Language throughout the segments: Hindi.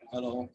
हेलो,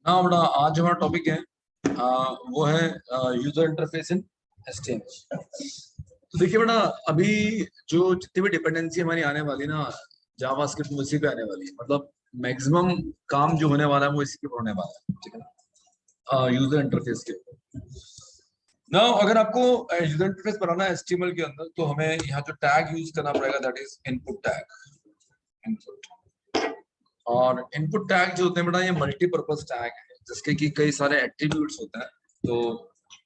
हाँ बेटा, आज जो हमारा टॉपिक है वो है यूजर इंटरफेस इन HTML। तो देखिए बेटा, अभी जो जितनी भी डिपेंडेंसी हमारी आने वाली ना जावास्क्रिप्ट में, उसी पे आने वाली है। मतलब मैक्सिमम काम जो होने वाला है वो इसी के ऊपर होने वाला है, ठीक है ना, यूजर इंटरफेस के ऊपर। ना अगर आपको यूजर इंटरफेस बनाना है HTML के अंदर, तो हमें यहाँ जो टैग यूज करना पड़ेगा, that is input tag. Input और इनपुट टैग जो होते हैं बेटा, ये मल्टीपर्पज टैग है, जिसके कि कई सारे एट्रीब्यूट्स होते हैं। तो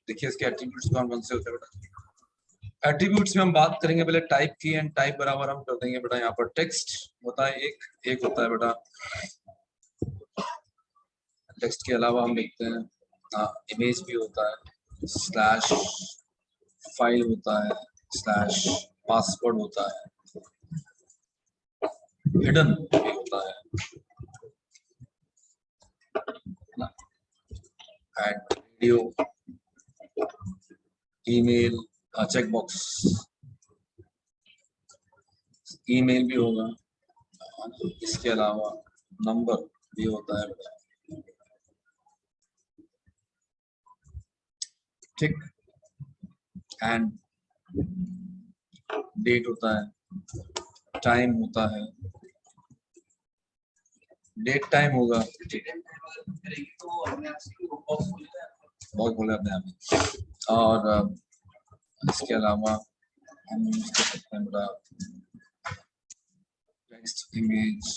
देखिए इसके एट्रीब्यूट्स कौन कौन से होते हैं बेटा। एट्रीब्यूट्स में हम बात करेंगे पहले टाइप की, एंड टाइप बराबर हम कर देंगे बेटा यहाँ पर टेक्स्ट होता है, एक होता है बेटा। टेक्स्ट के अलावा हम लिखते हैं इमेज भी होता है, स्लैश फाइल होता है, स्लैश पासवर्ड होता है, हिडन भी होता है, add video, email, checkbox, email भी होगा। इसके अलावा नंबर भी होता है, ठीक, एंड डेट होता है, टाइम होता है, डेट टाइम होगा, ठीक है, बहुत बोले अपने आप में। और इसके अलावा हम यूज कर सकते हैं बड़ा text, image,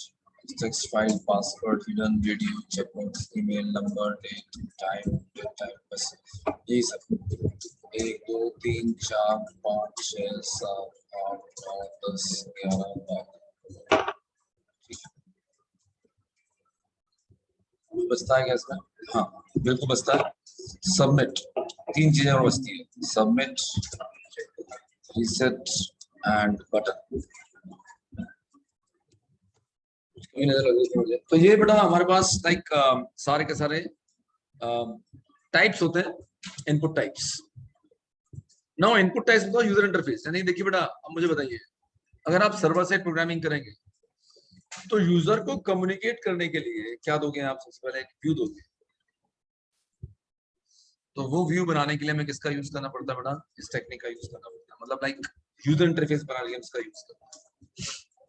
text file, password, hidden, video, checkbox, email, number, date time, बस यही सब। 1 2 3 4 5 6 7 8 9 10 11 12, बचता है क्या इसमें? हाँ बिल्कुल बचता है। सबमिट, 3 चीजें और बचती है, सबमिट, रीसेट एंड बटन। तो ये बेटा हमारे पास लाइक सारे के सारे टाइप्स होते हैं, input types. Now input types बताओ यूजर इंटरफेस। यानी देखिए बेटा, अब मुझे बताइए, अगर आप सर्वर साइड प्रोग्रामिंग करेंगे तो यूजर को कम्युनिकेट करने के लिए क्या दोगे आप? सबसे पहले एक व्यू दोगे। तो वो व्यू बनाने के लिए हमें किसका यूज करना पड़ता है बेटा? इस टेक्निक का यूज करना पड़ता है। मतलब लाइक यूजर इंटरफेस बनाने के लिए इसका यूज करना है।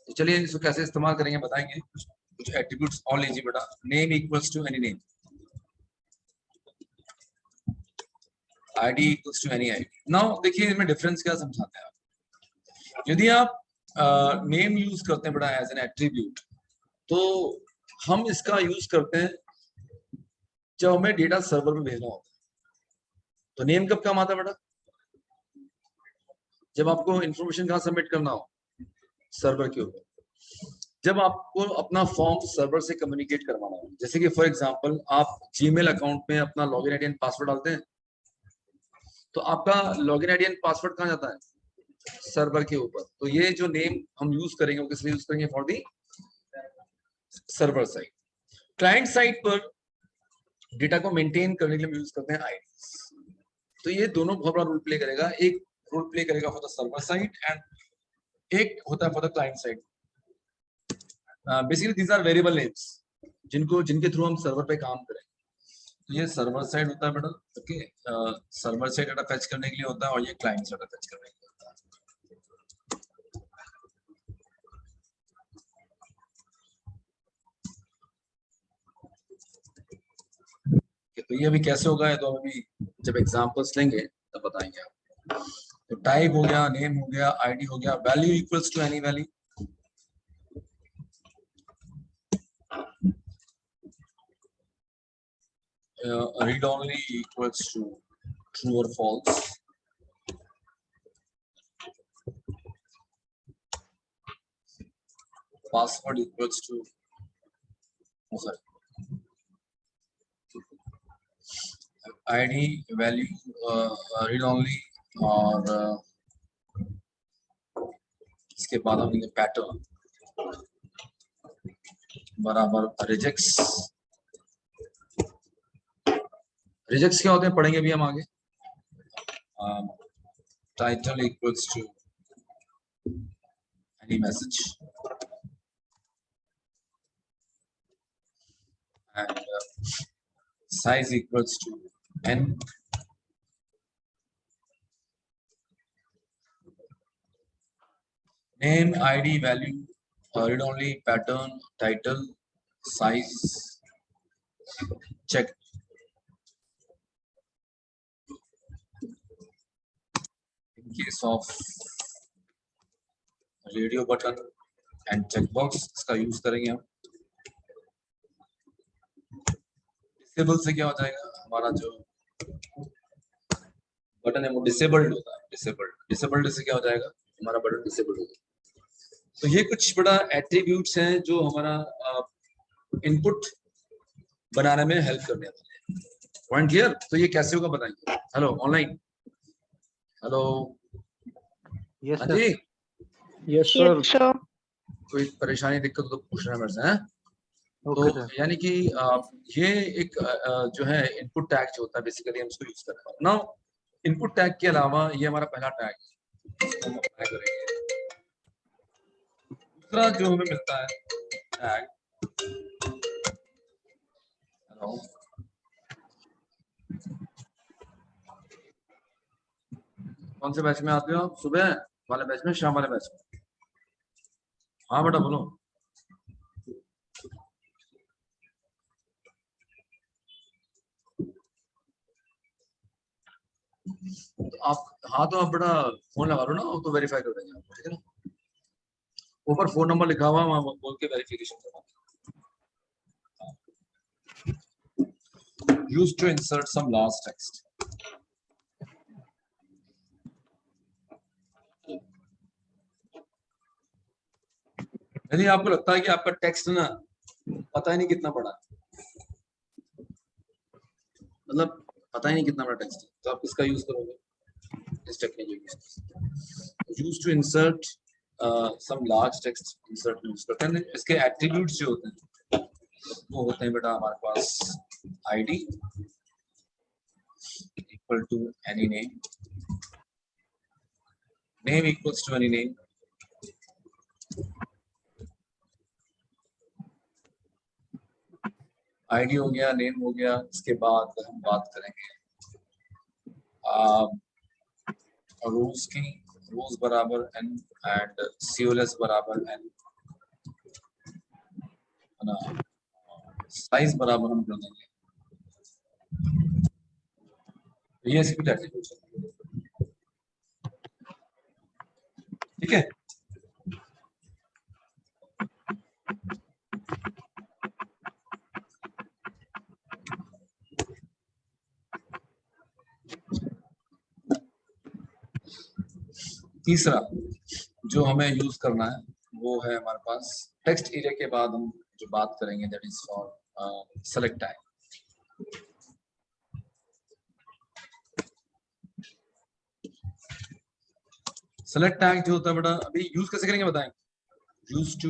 तो चलिए इसको कैसे इस्तेमाल करेंगे बताएंगे। कुछ एट्रीब्यूट्स और लीजिए बेटा। Name equals to any name, ID equals to any ID. Now देखिए इसमें डिफरेंस क्या समझाते हैं आप। यदि आप नेम यूज करते हैं बेटा एज एन एट्रीब्यूट, तो हम इसका यूज करते हैं जब हमें डेटा सर्वर में भेजना होता है। तो नेम कब काम आता है बेटा? जब आपको इंफॉर्मेशन कहाँ सबमिट करना हो, सर्वर के ऊपर। जब आपको अपना फॉर्म सर्वर से कम्युनिकेट करवाना हो, जैसे कि फॉर एग्जांपल आप जीमेल अकाउंट में अपना लॉगिन आईडी एंड पासवर्ड डालते हैं, तो आपका लॉगिन आईडी एंड पासवर्ड कहाँ जाता है? सर्वर के ऊपर। तो ये जो नेम हम यूज करेंगे वो किस लिए यूज करेंगे? For the server side. Client side पर डेटा को मेंटेन करने के लिए हम यूज करते हैं आईडी। तो ये दोनों बहुत बड़ा रोल प्ले करेगा। एक रोल प्ले करेगा for the server side and एक होता है for the client side. Basically these are variable names जिनके थ्रू हम सर्वर पे काम करें। तो ये सर्वर साइड होता है बेटा, okay. Server side data fetch करने के लिए होता है और ये क्लाइंट साइड डाटा फेच करने के लिए होता है। तो ये अभी कैसे होगा, तो अभी जब एग्जांपल्स लेंगे तब बताएंगे आप। तो टाइप हो गया, नेम हो गया, आईडी हो गया, value equals to any value, read only equals to true or false, password equals to ID value read only, और इसके बाद हम लेंगे पैटर्न बराबर रिजेक्ट्स। रिजेक्ट्स क्या होते हैं पढ़ेंगे अभी हम आगे। Title equals to any message, and size equals to n, name, id, value, read only, pattern, title, size, check. In case of radio button and checkbox, इसका यूज करेंगे हम। डिसेबल से क्या हो जाएगा, हमारा जो बटन है वो डिसेबल्ड होता है, डिसेबल्ड से क्या हो जाएगा, हमारा बटन डिसेबल्ड होगा। तो ये कुछ बड़ा एट्रीब्यूट्स हैं जो हमारा इनपुट बनाने में हेल्प करने वाले हैं। Point clear? तो ये कैसे होगा बताइए। हेलो ऑनलाइन, हेलो, यस हाँ सर। जी, यस सर। कोई परेशानी दिक्कत हो तो पूछना मेरे से, हैं? तो ओके सर। यानी कि ये एक जो है इनपुट टैग जो होता है बेसिकली हम इसको यूज कर रहे हैं। नाउ इनपुट टैग के अलावा ये हमारा पहला टैग है, इसको हम अप्लाई करेंगे। दूसरा जो हमें मिलता है टैग, हेलो, कौन से बैच में आते हो आप, सुबह वाले बैच में, शाम वाले बैच में? हाँ बेटा बोलो। तो आप, हाँ तो आप बेटा फोन लगा लो ना, वो तो वेरीफाई कर देंगे आपको, ठीक है ना। ऊपर फोन नंबर लिखा हुआ है, वहां बोल के वेरिफिकेशन करवा। Used to insert some large text. यदि आपको लगता है कि आपका टेक्स्ट ना पता ही नहीं कितना बड़ा है, मतलब पता ही नहीं कितना बड़ा टेक्स्ट है, तो आप किसका यूज करोगे, इस technique use to insert some large text, insert use करते हैं। इसके एट्रीब्यूट्स जो होते हैं वो होते हैं बेटा हमारे पास ID equal to any name, name equals to any name, ID हो गया, नेम हो गया। इसके बाद हम बात करेंगे रूल्स की, रूल्स बराबर n एंड COLS बराबर n, है ना, साइज बराबर हम कर देंगे। ये इसकी कुछ एट्रीब्यूट्स हैं, ठीक है। तीसरा जो हमें यूज करना है वो है हमारे पास टेक्स्ट एरिया के बाद हम जो बात करेंगे that is for select tag. Select tag जो होता है बेटा अभी यूज कैसे करेंगे बताएं। Use to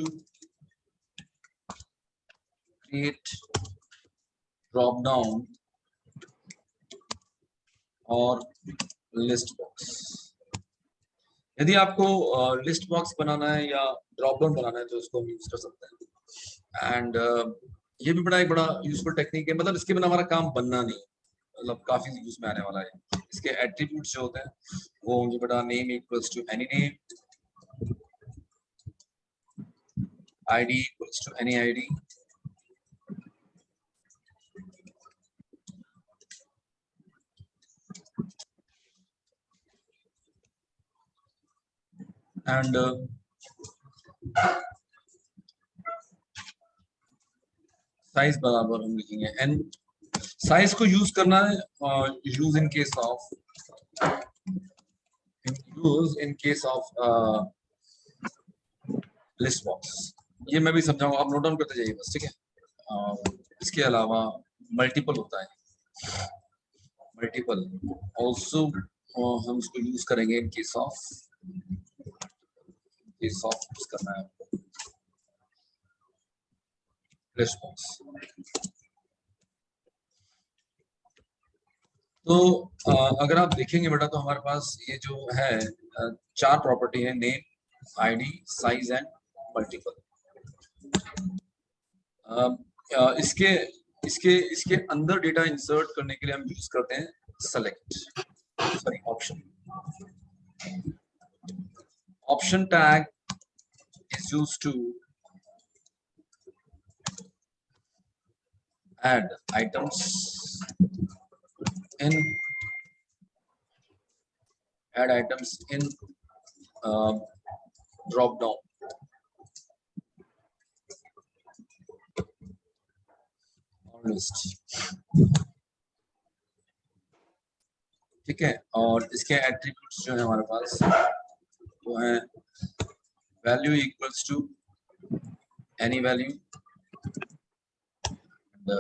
create drop down और लिस्ट बॉक्स। यदि आपको लिस्ट बॉक्स बनाना है या ड्रॉप डाउन बनाना है तो उसको हम यूज कर सकते हैं। एंड ये भी बड़ा एक बड़ा यूजफुल टेक्निक है, मतलब इसके बिना हमारा काम बनना नहीं, मतलब काफी यूज में आने वाला है। इसके एट्रीब्यूट्स जो होते हैं वो होंगे बेटा name equals to any name, ID equals to any ID, and size बराबर हम लिखेंगे एन। साइज को यूज करना है use in case of list box. ये मैं भी समझाऊंगा, आप नोट डाउन करते जाइए बस, ठीक है। इसके अलावा मल्टीपल होता है, मल्टीपल ऑल्सो हम इसको यूज करेंगे इन केस ऑफ यूज करना है लिस्ट बॉक्स। तो अगर आप देखेंगे बेटा तो हमारे पास ये जो है चार प्रॉपर्टी है, name, ID, size and multiple. इसके इसके इसके अंदर डेटा इंसर्ट करने के लिए हम यूज करते हैं select, sorry option tag is used to add items in drop down list, ठीक है। और इसके एट्रीब्यूट्स जो है हमारे पास वो है value equals to any value, the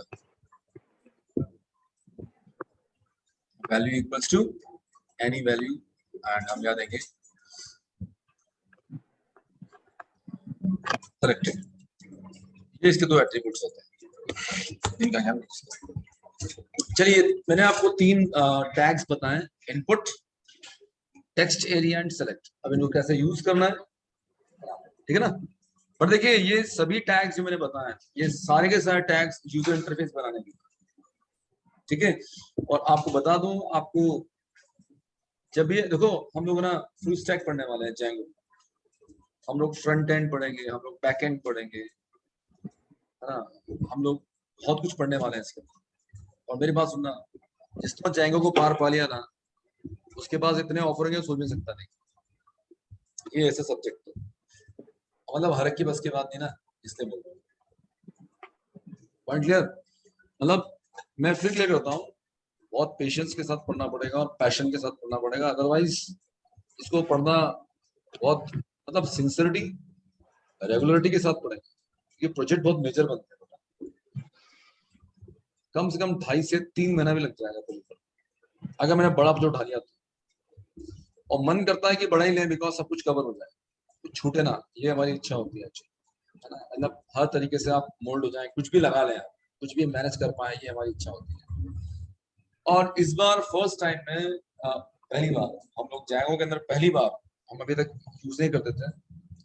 value equals to any value, and हम याद देंगे selected। ये इसके दो एट्रीब्यूट्स होते हैं, इनका हम चलिए मैंने आपको तीन टैग्स बताएं, input, text area and select. अब इनको कैसे यूज करना है, ठीक है ना। पर देखिए ये सभी टैग्स जो मैंने बताए ये सारे के सारे टैग्स यूजर इंटरफेस बनाने के, ठीक है। और आपको बता दूं, आपको जब ये देखो हम लोग ना फुल स्टैक पढ़ने वाले हैं Django, हम लोग फ्रंट एंड पढ़ेंगे, हम लोग बैक एंड पढ़ेंगे, है ना। हम लोग बहुत कुछ पढ़ने वाले हैं इसके। और मेरी बात सुनना, जिसने Django को पार पा लिया ना, उसके पास इतने ऑफर होंगे सोच नहीं सकता नहीं। ये ऐसे सब्जेक्ट है, मतलब हर एक की बस की बात नहीं ना, इसलिए बोल रहा हूँ। Point clear. मतलब मैं फिर क्लियर करता हूँ, बहुत पेशेंस के साथ पढ़ना पड़ेगा और पैशन के साथ पढ़ना पड़ेगा, अदरवाइज इसको पढ़ना बहुत मतलब सिंसियरिटी, रेगुलरिटी के साथ पढ़ेंगे। ये प्रोजेक्ट बहुत मेजर बनते हैं, कम से कम 2.5 से 3 महीना भी लग जाएगा बिल्कुल, अगर मैंने बड़ा प्रोजेक्ट उठा लिया तो। और मन करता है कि बड़ा ही लें बिकॉज सब कुछ कवर हो जाए, कुछ छूटे ना, ये हमारी इच्छा होती है ना। मतलब हर तरीके से आप मोल्ड हो जाए, कुछ भी लगा लें, कुछ भी मैनेज कर पाए, ये हमारी इच्छा होती है। और इस बार फर्स्ट टाइम में पहली बार हम लोग Django के अंदर पहली बार, हम अभी तक यूज नहीं करते थे,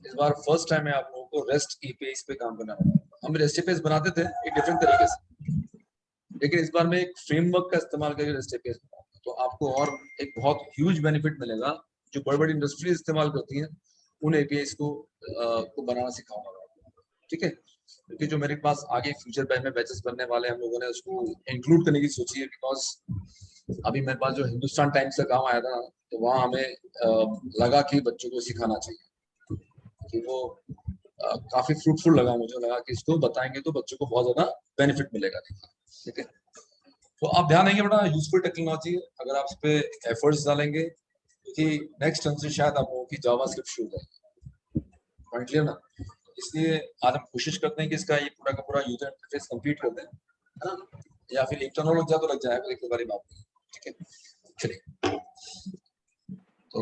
इस बार फर्स्ट टाइम में आप लोगों को रेस्ट एपीआई पे काम करना होगा। हम रेस्ट एपीआई बनाते थे एक डिफरेंट तरीके से, लेकिन इस बार में एक फ्रेमवर्क का इस्तेमाल करके रेस्ट एपीआई बनाऊंगा, तो आपको और एक बहुत ह्यूज बेनिफिट मिलेगा। जो बड़ी बड़ी इंडस्ट्रीज इस्तेमाल करती हैं उन एपीआई को बनाना सिखाऊंगा, ठीक है। क्योंकि जो मेरे पास आगे फ्यूचर बैच में बैचेस बनने वाले हैं, हम लोगों ने उसको इंक्लूड करने की सोची है, बिकॉज अभी मेरे पास जो हिंदुस्तान टाइम्स का काम आया था, तो वहाँ हमें लगा कि बच्चों को सिखाना चाहिए, कि वो काफी फ्रूटफुल लगा, मुझे लगा कि इसको बताएंगे तो बच्चों को बहुत ज्यादा बेनिफिट मिलेगा, ठीक है। तो आप ध्यान देंगे बड़ा यूजफुल टेक्नोलॉजी, अगर आप इस पे एफर्ट्स डालेंगे कि नेक्स्ट टर्म से शायद आप लोगों की जावास्क्रिप्ट शुरू हो जाएगी। पॉइंट क्लियर ना। इसलिए आज हम कोशिश करते हैं कि इसका ये पूरा का पूरा यूजर इंटरफेस कंप्लीट कर दें, है ना। या फिर एक टर्न लग जाए तो लग जाएगा, एक बारी बात नहीं, ठीक है। चलिए तो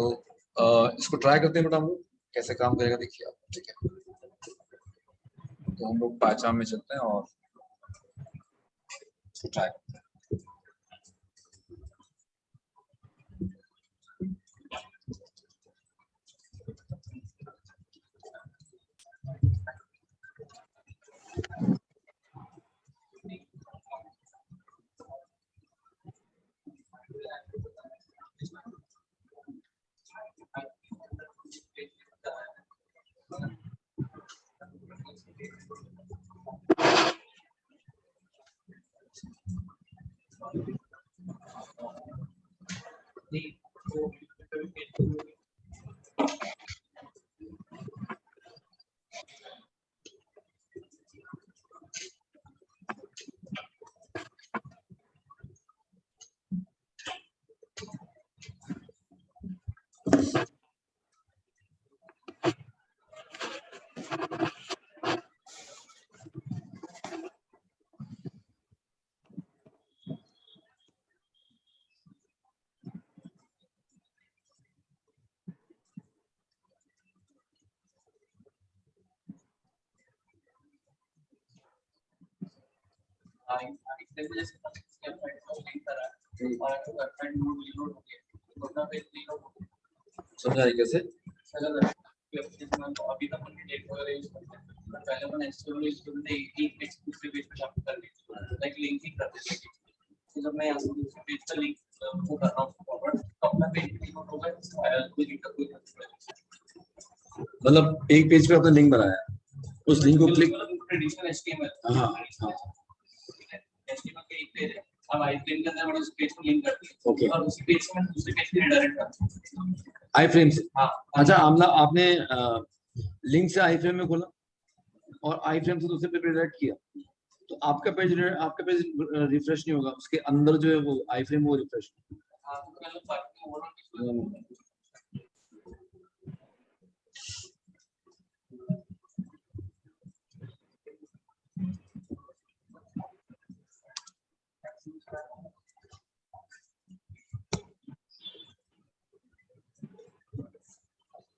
इसको ट्राई करते हैं बेटा, हम लोग कैसे काम करेगा देखिए आप, ठीक है। तो हम लोग पहचान में चलते हैं और इसको ट्राई करते हैं। समझाइए कैसे? जब मैं यहाँ से दूसरे पेज का लिंक वो कर रहा हूँ फॉरवर्ड, तो अपना पेज डिलीट होगा, कोई लिंक का कोई मतलब एक पेज पे आपने लिंक बनाया, उस लिंक को क्लिक, ट्रेडिशनल एचटीएमएल, हाँ एचटीएमएल का एक पेज है, अब आई फ्रेम के अंदर मैंने उस पेज को लिंक कर दिया, ओके, और उसी पेज से मैं दूसरे पेज पे रिडायरेक्ट करता हूँ। आई फ्रेम से। हाँ, अच्छा आमला, आपने लिंक से आई फ्रेम में खोला और आई फ्रेम से दूसरे पे रिडायरेक्ट किया, तो आपका पेज रिफ्रेश नहीं होगा, उसके अंदर जो है वो आई फ्रेम वो रिफ्रेश। हाँ, तो मतलब बाकी ओवरऑल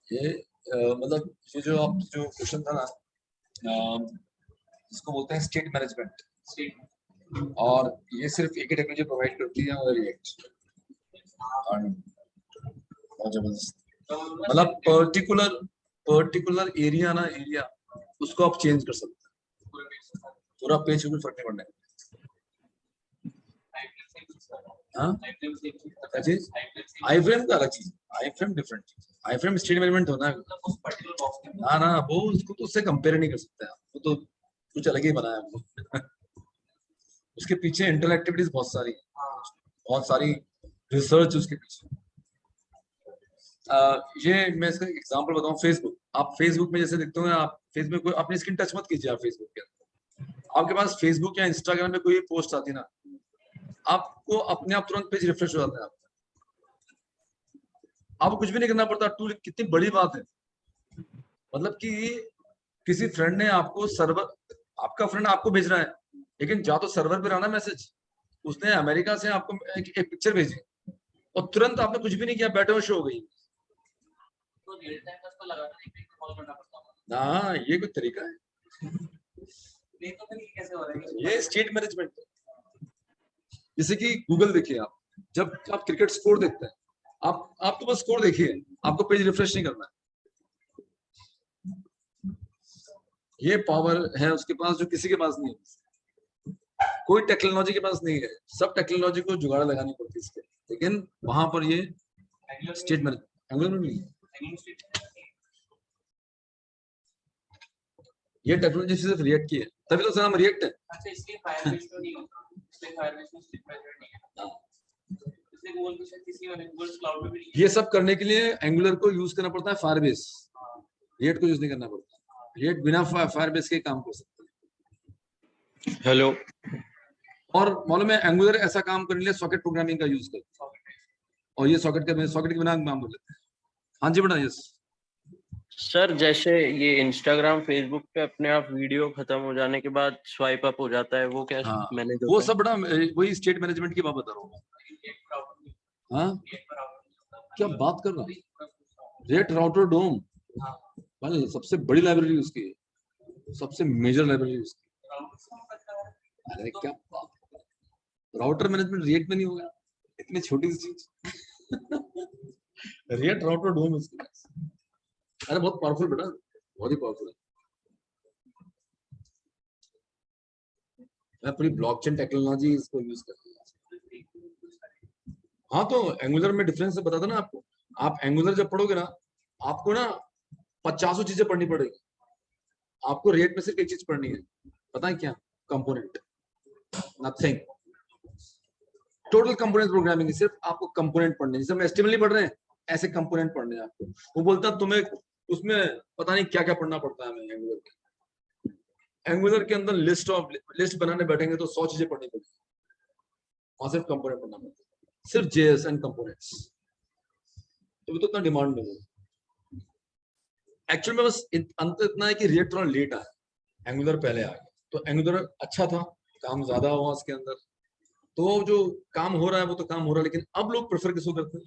ये मतलब ये जो आप जो क्वेश्चन था ना, इसको बोलते हैं स्टेट मैनेजमेंट, और ये सिर्फ एक ही टेक्नोलॉजी प्रोवाइड करती है, और रिएक्ट। बहुत जबरदस्त, मतलब पर्टिकुलर एरिया ना, एरिया उसको आप चेंज कर सकते हैं, पूरा पेज कोई फर्क नहीं पड़ना है। हाँ, क्या चीज? आई फ्रेम का अलग चीज, आई फ्रेम डिफरेंट चीज, आई फ्रेम स्टेट मैनेजमेंट होना है ना, ना वो उसको तो उससे कंपेयर नहीं कर सकते आप, वो तो कुछ अलग ही बनाया है उसके पीछे इंटेलेक्ट एक्टिविटीज बहुत सारी रिसर्च उसके पीछे। ये मैं इसका एग्जांपल बताऊं, फेसबुक, आप फेसबुक में जैसे देखते हो, आप फेसबुक को अपनी स्क्रीन टच मत कीजिए, आप फेसबुक के अंदर आपके पास फेसबुक या इंस्टाग्राम में कोई पोस्ट आती ना, आपको अपने आप तुरंत पेज रिफ्रेश हो जाता है, आपको कुछ भी नहीं करना पड़ता, टूल कितनी बड़ी बात है। मतलब कि किसी फ्रेंड ने आपको सर्वर, आपका फ्रेंड आपको भेज रहा है, लेकिन जा तो सर्वर पे रहा ना मैसेज, उसने अमेरिका से आपको एक पिक्चर भेजी और तुरंत आपने कुछ भी नहीं किया, बैठे हुए शो हो गई। तो रियल टाइम में उसको लगाना एक एक कॉल करना पड़ता है ना, ये कोई तरीका है? देखो तो कैसे हो रहा है ये स्टेट मैनेजमेंट है। जैसे कि गूगल देखिए, आप जब आप क्रिकेट स्कोर देखते हैं, आप तो बस स्कोर देखिए, आपको पेज रिफ्रेश नहीं करना है। ये पावर है उसके पास जो किसी के पास नहीं है, कोई टेक्नोलॉजी के पास नहीं है, सब टेक्नोलॉजी को जुगाड़ लगानी पड़ती है इसके, लेकिन वहां पर ये स्टेट मैनेजमेंट एंगुलर में नहीं है, ये टेक्नोलॉजी सिर्फ रिएक्ट की है, तभी तो उसका नाम रिएक्ट है। अच्छा, इसलिए फायरबेस तो नहीं होता, इसलिए फायरबेस में स्टेट मैनेजमेंट नहीं है, इसलिए गूगल के शायद किसी में गूगल क्लाउड में भी नहीं है। ये सब करने के लिए एंगुलर को यूज करना पड़ता है, फायरबेस, रिएक्ट को यूज नहीं करना पड़ता, रिएक्ट बिना फायरबेस के काम कर सकते हैं। हेलो, और मालूम है एंगुलर ऐसा काम करने के लिए सॉकेट प्रोग्रामिंग का यूज करता है, और ये सॉकेट के बिना काम कर लेते हैं। हाँ जी बेटा, यस सर जैसे ये इंस्टाग्राम फेसबुक पे अपने आप वीडियो खत्म हो जाने के बाद स्वाइप अप हो जाता है, वो क्या हाँ, मैनेज वो होता सब बड़ा वही स्टेट मैनेजमेंट की बात बता रहा हूँ। हाँ, क्या बात कर रहा हूँ, रेट राउटर डोम सबसे बड़ी लाइब्रेरी उसकी, सबसे मेजर लाइब्रेरी उसकी। अरे क्या राउटर मैनेजमेंट रिएक्ट में नहीं होगा, इतनी छोटी सी चीज रिएक्ट राउटर डोम उसके पास। अरे बहुत पावरफुल बेटा, बहुत ही पावरफुल है। मैं पूरी ब्लॉकचेन टेक्नोलॉजी इसको यूज कर रहा हूँ। हाँ, तो एंगुलर में डिफरेंस बताता ना आपको, आप एंगुलर जब पढ़ोगे ना, आपको ना 50 चीजें पढ़नी पड़ेगी, आपको रिएक्ट में सिर्फ एक चीज पढ़नी है, पता है क्या? Component, nothing, total component programming है, सिर्फ आपको कंपोनेंट पढ़ने, जैसे हम एचटीएमएल नहीं पढ़ रहे हैं, ऐसे कंपोनेंट पढ़ने हैं आपको। वो बोलता तुम्हें उसमें पता नहीं क्या क्या पढ़ना पड़ता है हमें एंगुलर के, एंगुलर के अंदर लिस्ट बनाने बैठेंगे तो 100 चीजें पढ़नी पड़ेगी, और सिर्फ कंपोनेंट पढ़ना पड़ता है, सिर्फ जेएस एंड कंपोनेंट्स, तो इतना डिमांड नहीं है। एक्चुअल में बस अंतर इतना है कि रिएक्ट थोड़ा लेट आया, एंगुलर पहले आ गया, तो एंगुलर अच्छा था, काम ज्यादा हुआ उसके अंदर, तो जो काम हो रहा है वो तो काम हो रहा है, लेकिन अब लोग प्रेफर किसको करते हैं?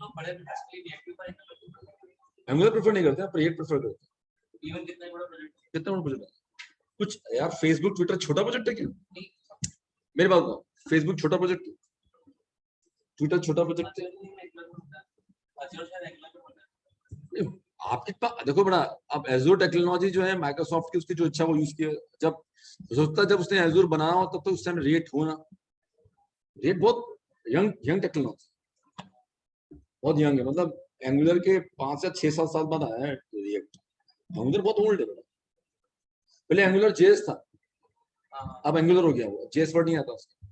एंगुलर प्रेफर नहीं करते हैं, रिएक्ट प्रेफर करते हैं। इवन कितना बड़ा प्रोजेक्ट कितना बड़ा प्रोजेक्ट है कुछ यार, फेसबुक ट्विटर छोटा प्रोजेक्ट है क्या? मेरी बात को, फेसबुक छोटा प्रोजेक्ट, ट्विटर छोटा प्रोजेक्ट है। आपके पास देखो बड़ा, अब एजूर टेक्नोलॉजी जो है माइक्रोसॉफ्ट की, उसकी जो इच्छा वो यूज किया। जब सोचता जब उसने एजूर बनाया हो तब तो उस टाइम रेट हो ना, रेट बहुत यंग टेक्नोलॉजी, बहुत यंग है। मतलब एंगुलर के 5 या 6-7 साल बाद आया है रिएक्ट। एंगुलर बहुत ओल्ड है। पहले एंगुलर जेएस था, अब एंगुलर हो गया। वो जेएस वर्ड नहीं आता उसका,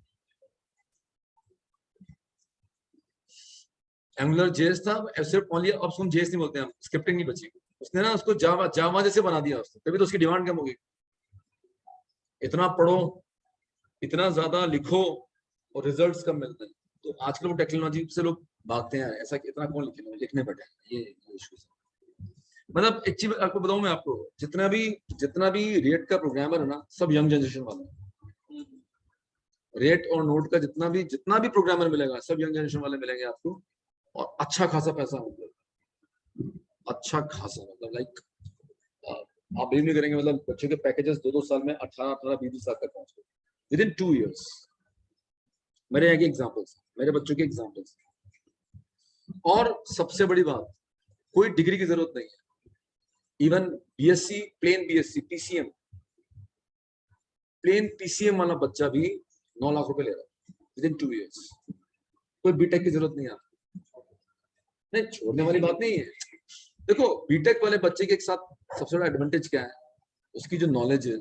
एंगुलर जेएस था सिर्फ ओनली। अब उसको जेएस नहीं बोलते हैं, स्क्रिप्टिंग नहीं बची। उसने ना उसको जावा जैसे बना दिया उसने, तभी तो उसकी डिमांड कम हो गई। इतना पढ़ो, इतना ज्यादा लिखो और रिजल्ट्स कम मिलते हैं, तो आजकल वो टेक्नोलॉजी से लोग भागते हैं। ऐसा इतना कौन लिखने बैठे, ये इश्यूज है। मतलब एक चीज आपको बताऊं मैं आपको, जितना भी रेट का प्रोग्रामर है ना, सब यंग जनरेशन वाले। रेट और नोट का जितना भी प्रोग्रामर मिलेगा, सब यंग जनरेशन वाले मिलेंगे आपको, और अच्छा खासा पैसा मिलेगा, अच्छा खासा। मतलब लाइक आप बिलीव नहीं करेंगे, मतलब बच्चों के पैकेजेस 2-2 साल में 18-20 लाख तक पहुंच गए विद इन 2 इयर्स। मेरे यहाँ के एग्जाम्पल्स, मेरे बच्चों के एग्जाम्पल्स। और सबसे बड़ी बात, कोई डिग्री की जरूरत नहीं है। Even BSc, plain BSc, PCM, plain PCM वाला बच्चा भी 9 लाख रुपए ले रहा है विद इन 2 इयर्स। कोई बीटेक की जरूरत नहीं है। नहीं, छोड़ने वाली बात नहीं है। देखो बीटेक वाले बच्चे के एक साथ सबसे बड़ा एडवांटेज क्या है, उसकी जो नॉलेज है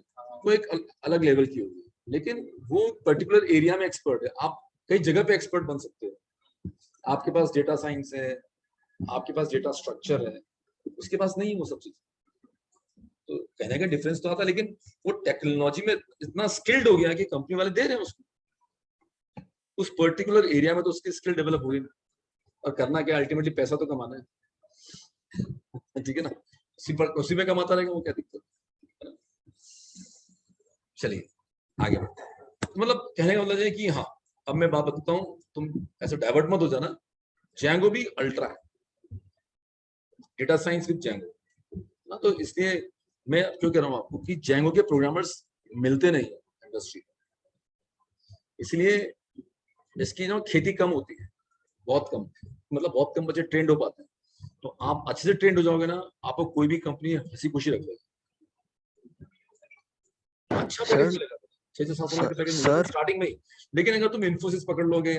वो एक अलग लेवल की होगी, लेकिन वो पर्टिकुलर एरिया में एक्सपर्ट है। आप कई जगह पे एक्सपर्ट बन सकते हो। आपके पास डेटा साइंस है, आपके पास डेटा स्ट्रक्चर है, उसके पास नहीं वो सब चीज। तो कहने का डिफरेंस तो आता है, लेकिन वो टेक्नोलॉजी में इतना स्किल्ड हो गया कि कंपनी वाले दे रहे हैं उसको। उस पर्टिकुलर एरिया में तो उसकी स्किल डेवलप हुई, और करना क्या, अल्टीमेटली पैसा तो कमाना है, ठीक है ना। उसी में कमाता रहेगा, वो क्या दिक्कत है। चलिए आगे बढ़ते हैं। तो मतलब कहने का मतलब है कि हाँ, अब मैं बात बताता हूँ, तुम ऐसे डाइवर्ट मत हो जाना। जैंगो भी अल्ट्रा है, डेटा साइंस विद जैंगो ना। तो इसलिए मैं क्यों कह रहा हूँ आपको कि जैंगो के प्रोग्रामर्स मिलते नहीं है इंडस्ट्री, इसलिए इसकी जो खेती कम होती है, बहुत कम, मतलब बहुत कम बच्चे ट्रेंड हो पाते हैं। तो आप अच्छे से ट्रेंड हो जाओगे ना, आपको कोई भी कंपनी हंसी खुशी रख देगी। अच्छा पैकेज मिलेगा, 6-7 लाख का पैकेज मिलेगा स्टार्टिंग में ही। लेकिन अगर तुम इन्फोसिस पकड़ लोगे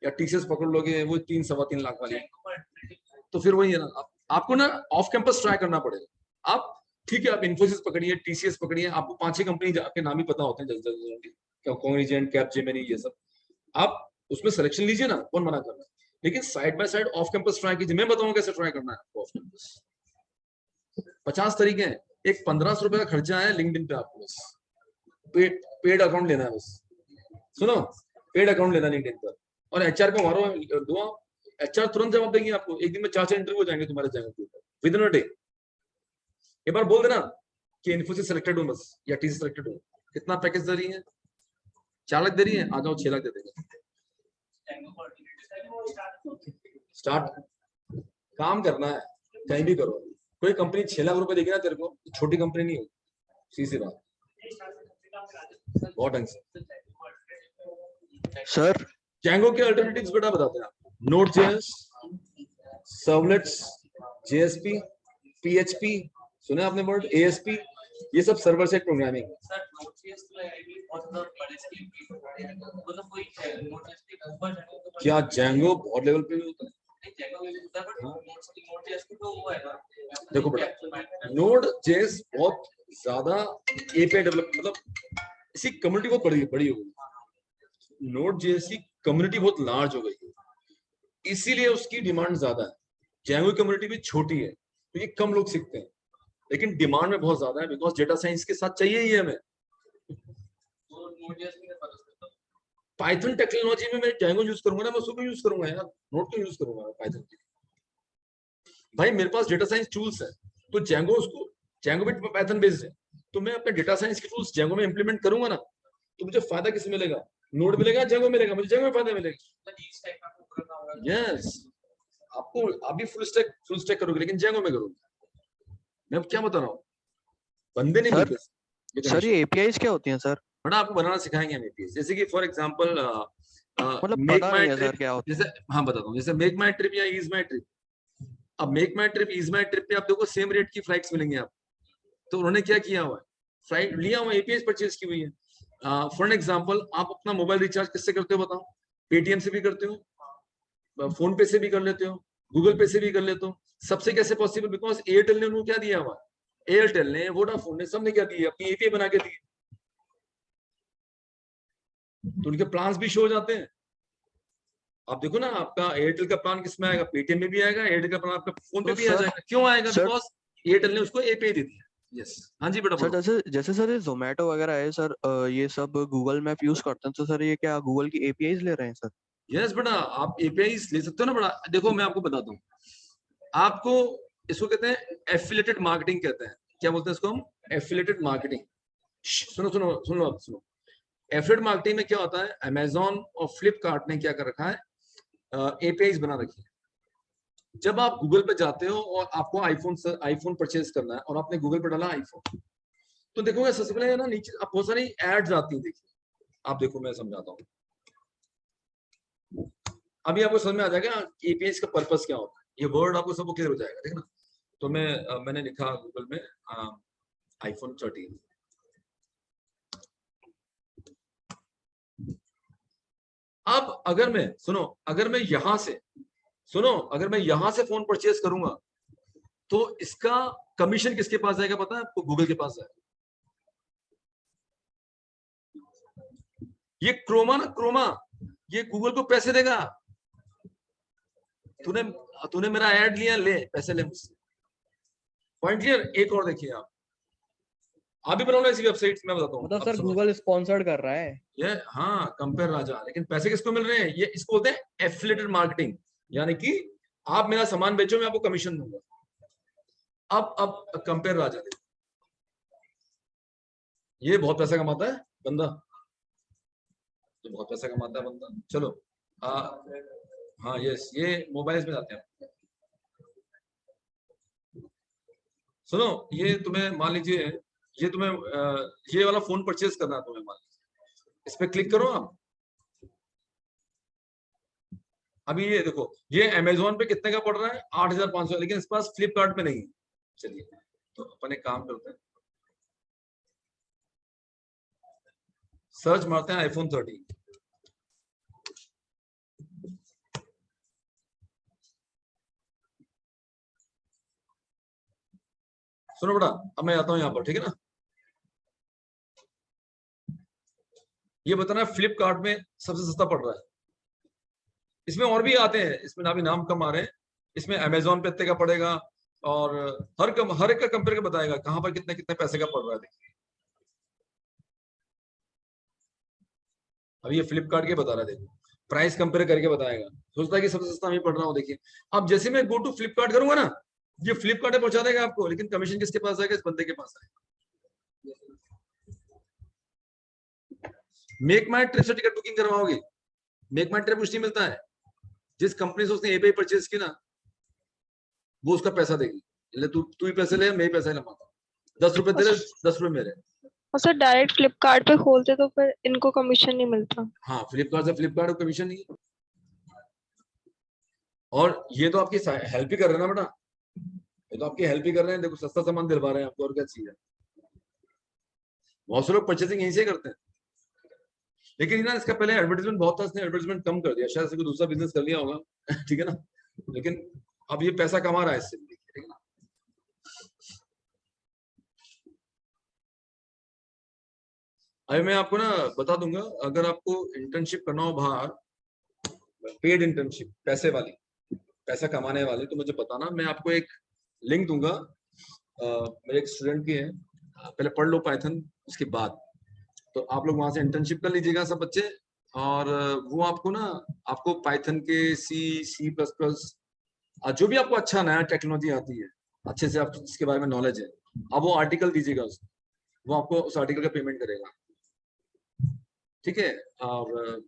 या टीसीएस पकड़ लोगे, वो 3-3.25 लाख वाली, तो फिर वही है ना, आपको ना ऑफ कैंपस ट्राई करना पड़ेगा। आप ठीक है, आप इन्फोसिस पकड़िए, टीसीएस पकड़िए, आपको 5-6 कंपनी के नाम ही पता होते हैं, जल्दी कॉग्निजेंट, कैपजेमिनी, ये सब। आप उसमें सिलेक्शन लीजिए ना, कौन मना कर रहा है। लेकिन side by side off campus try कीजिए। मैं बताऊंगा कैसे ट्राई करना है ऑफ कैंपस। 50 तरीके हैं। एक 1500 रुपए का खर्चा है लिंक्डइन पे, आपको बस पेड अकाउंट लेना है। बस सुनो, पेड अकाउंट लेना लिंक्डइन पर, और एचआर को मारो दो, एचआर तुरंत जवाब देंगे आपको। एक दिन में 4 इंटरव्यू हो जाएंगे तुम्हारे जगह के ऊपर विद इन अ डे। एक बार बोल देना कि इन्फोसिस सेलेक्टेड हूं बस, या टीसी सेलेक्टेड हूं। कितना पैकेज दे रही है? 4 लाख दे रही है, आ जाओ 6 लाख दे देंगे। स्टार्ट काम करना है, कहीं भी करो। कोई कंपनी 6 लाख रुपए देगी ना तेरे को, छोटी कंपनी नहीं होगी, सीधी बात। बहुत ढंग से सर जैंगो के अल्टरनेटिव्स बेटा बताते हैं आपको। नोड.जेएस, सर्वलेट्स, जेएसपी, पीएचपी, सुने आपने वर्ड, एएसपी, ये सब सर्वर साइड प्रोग्रामिंग है। सर नोड.जेएस तो एआईबी बहुत ज्यादा बड़े स्केल की है, मतलब कोई नोड.जेएस के ऊपर क्या जैंगो बहुत लेवल पे भी होता है? जैंगो भी होता है, बट नोड.जेएस की तो वो है ना, देखो बेटा, नोड.जेएस बहुत ज्यादा एपीआई डेवलप, मतलब इसी कम्युनिटी बहुत बड़ी हो गई। नोड.जेएस की कम्युनिटी बहुत लार्ज हो गई है, इसीलिए उसकी डिमांड ज्यादा है। जैंगो कम्युनिटी भी छोटी है, तो ये कम लोग सीखते हैं, लेकिन डिमांड में बहुत ज्यादा है, बिकॉज डेटा साइंस के साथ चाहिए ही हमें। तो नोड.जेएस में फर्क है। पाइथन टेक्नोलॉजी में मैं जैंगो यूज करूंगा ना, मैं उसको यूज करूंगा यार, नोड क्यों यूज करूंगा पाइथन की? भाई मेरे पास डेटा साइंस टूल्स है, तो जैंगो भी पाइथन बेस्ड है, तो मैं अपने डेटा साइंस के टूल्स जैंगो में इंप्लीमेंट करूंगा ना, तो मुझे फायदा किस मिलेगा? नोड मिलेगा, जैंगो मिलेगा, मुझे जैंगो में फायदा मिलेगा। यस, आपको आप भी फुल स्टैक करोगे, लेकिन जैंगो में करोगे। मैं अब क्या बता रहा हूँ, बंदे नहीं मिलते। सर ये एपीआईज क्या होती हैं सर? बड़ा आपको बनाना सिखाएंगे हम एपीआई, जैसे कि फॉर एग्जांपल मतलब मेक पता माई नहीं है सर ट्रिप, क्या होता है। जैसे हाँ बताता हूँ, जैसे मेक माई ट्रिप या ईज माई ट्रिप। अब मेक माई ट्रिप ईज माई ट्रिप पे आप देखो सेम रेट की फ्लाइट्स मिलेंगे आप, तो उन्होंने क्या किया हुआ है, फ्लाइट लिया हुआ एपीआई परचेज की हुई है। फॉर एग्जांपल आप अपना मोबाइल रिचार्ज किससे करते हो बताओ? पेटीएम से भी करते हो, फोन पे से भी कर लेते हो, गूगल पे से भी कर लेते हो। सबसे कैसे पॉसिबल? बिकॉज एयरटेल ने उनको क्या दिया हुआ, एयरटेल ने, वोडाफोन ने, सबने क्या दिया, अपनी एपीआई बना के दी, तो उनके प्लान्स भी शो हो जाते हैं। आप देखो ना, आपका एयरटेल का प्लान किसमें आएगा, पेटीएम में भी आएगा, एयरटेल का प्लान आपका फोन पे तो भी आ सर जाएगा। क्यों आएगा? सर बिकॉज एयरटेल ने उसको एपीआई दे दिया। यस, हाँ जी बेटा सर बोलो। जैसे जैसे सर ये जोमेटो वगैरह है सर, ये सब गूगल मैप यूज करते हैं, तो सर ये क्या गूगल की एपीआईज ले रहे हैं सर? यस बेटा, आप एपीआई ले सकते हो ना बेटा। देखो मैं आपको बताता हूँ, आपको इसको कहते हैं एफिलिएटेड मार्केटिंग कहते हैं। क्या बोलते हैं इसको हम? Affiliated marketing. सुनो सुनो सुन लो, आप सुनो। एफिलिएटेड मार्केटिंग में क्या होता है, अमेजॉन और फ्लिपकार्ट ने क्या कर रखा है, एपीआईज बना रखी है। जब आप गूगल पे जाते हो और आपको आईफोन परचेज करना है और आपने गूगल पे डाला आईफोन, तो देखोगे सबसे पहले ना नीचे आप बहुत सारी एड्स आती हैं। देखिए आप देखो, मैं समझाता हूँ, अभी आपको समझ में आ जाएगा एपीआई का पर्पस क्या होता है, ये वर्ड आपको सब क्लियर हो जाएगा, ठीक है ना। तो मैंने लिखा गूगल में आईफोन 13। अब अगर मैं सुनो, अगर मैं यहां से सुनो, अगर मैं यहां से फोन परचेज करूंगा तो इसका कमीशन किसके पास जाएगा पता है आपको? गूगल के पास जाएगा। ये क्रोमा ना, क्रोमा, ये गूगल को पैसे देगा। तूने तूने मेरा ऐड लिया, ले पैसे ले मुझसे। Point clear? एक और देखिए आप भी बनाओ ऐसी वेबसाइट, मैं बताता हूँ। मतलब अब सर सुनो, गूगल स्पॉन्सर्ड कर रहा है। ये हाँ कंपेयर राजा, लेकिन पैसे किसको मिल रहे हैं? ये इसको बोलते हैं एफिलिएटेड मार्केटिंग, यानी कि आप मेरा सामान बेचो, मैं आपको कमीशन दूंगा। अब कंपेयर राजा देखो, ये बहुत पैसा कमाता है बंदा, ये बहुत पैसा कमाता है बंदा। चलो हाँ यस, ये मोबाइल्स में जाते हैं। सुनो, ये तुम्हें मान लीजिए, ये तुम्हें ये वाला फोन परचेज करना है तुम्हें, मान लीजिए इस पे क्लिक करो आप। अभी ये देखो, ये अमेजोन पे कितने का पड़ रहा है? 8,500, लेकिन इस पास फ्लिपकार्ट पे नहीं है। चलिए तो अपन एक काम करते हैं, सर्च मारते हैं आईफोन 13। सुनो बेटा, अब मैं आता हूं यहाँ पर, ठीक है ना। ये बताना फ्लिपकार्ट में सबसे सस्ता पड़ रहा है। इसमें और भी आते हैं, इसमें ना भी नाम कम आ रहे हैं। इसमें अमेजोन पे इतने का पड़ेगा, और हर एक का कंपेयर कर बताएगा कहां पर कितने कितने पैसे का पड़ रहा है। देखिए अभी ये फ्लिपकार्ट के बता रहा है, देखो प्राइस कंपेयर करके बताएगा, सोचता है कि सबसे सस्ता मैं पड़ रहा हूँ। देखिए अब जैसे मैं गो टू फ्लिपकार्ट करूंगा ना, ये फ्लिपकार्ट पहुंचा देगा आपको, लेकिन कमीशन किसके पास आएगा? इस बंदे के पास आएगा। मेक माई ट्रिप से टिकट बुकिंग करवाओगे, मेक माई ट्रिप कुछ नहीं मिलता है। जिस कंपनी से उसने एपीआई परचेज की ना, वो उसका पैसा देगी। तू ही पैसे ले, मैं ही पैसे लगा, 10 रुपए तेरे, 10 रुपए मेरे। और सर डायरेक्ट फ्लिपकार्ट पे खोलते तो फिर इनको कमीशन नहीं मिलता। हाँ, फ्लिपकार्ट से फ्लिपकार्ट को कमीशन नहीं है। और ये तो आपकी हेल्प ही कर रहे हैं ना बेटा, ये तो आपकी हेल्प ही कर रहे हैं। देखो सस्ता सामान दिलवा रहे हैं आपको, और क्या चाहिए। बहुत से लोग परचेसिंग यहीं से करते हैं, लेकिन ना इसका पहले एडवर्टाइजमेंट बहुत था, इसने एडवर्टाइजमेंट कम कर दिया, शायद से कोई दूसरा बिजनेस कर लिया होगा ठीक है ना। लेकिन अब ये पैसा कमा रहा है इससे, ठीक है ना। अभी मैं आपको ना बता दूंगा, अगर आपको इंटर्नशिप करना हो बाहर, पेड इंटर्नशिप, पैसे वाली, पैसा कमाने वाली, तो मुझे बताना, मैं आपको एक लिंक दूंगा। मेरे एक स्टूडेंट की है, पहले पढ़ लो पाइथन, उसके बाद तो आप लोग वहां से इंटर्नशिप कर लीजिएगा सब बच्चे। और वो आपको ना, आपको पाइथन के सी प्लस प्लस, जो भी आपको अच्छा नया टेक्नोलॉजी आती है, अच्छे से आप इसके बारे में नॉलेज है, अब वो आर्टिकल दीजिएगा उसको, वो आपको उस आर्टिकल का पेमेंट करेगा, ठीक है। और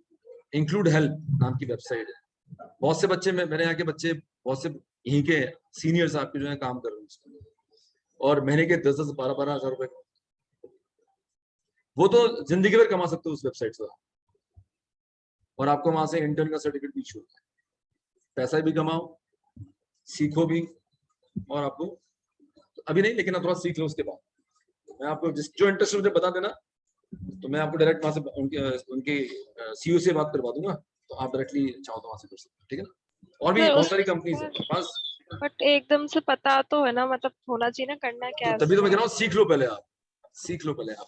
इंक्लूड हेल्प नाम की वेबसाइट है, बहुत से बच्चे, मेरे यहाँ के बच्चे, बहुत से यहीं के सीनियर्स आपके जो है काम कर रहे हैं, और महीने के 10-10, 12-12 हज़ार रुपए। वो तो जिंदगी भर कमा सकते हो उस वेबसाइट से, और आपको वहां से इंटर्न का सर्टिफिकेट भी इशू होता है। पैसा भी कमाओ, सीखो भी, और आपको अभी नहीं, लेकिन आप थोड़ा सीख लो उसके बाद। मैं आपको जो इंटरेस्ट मुझे बता देना, तो मैं आपको डायरेक्ट वहां से उनके सीईओ से बात करवा दूंगा, तो आप डायरेक्टली चाहो तो वहां से कर सकते हो, ठीक है ना। और भी सर बहुत सारी कंपनीज है बस। बट एकदम से पता तो है ना, मतलब होना चाहिए ना करना क्या है तो तभी तो मैं कह उसमें। रहा हूँ सीख लो पहले आप, सीख लो पहले आप।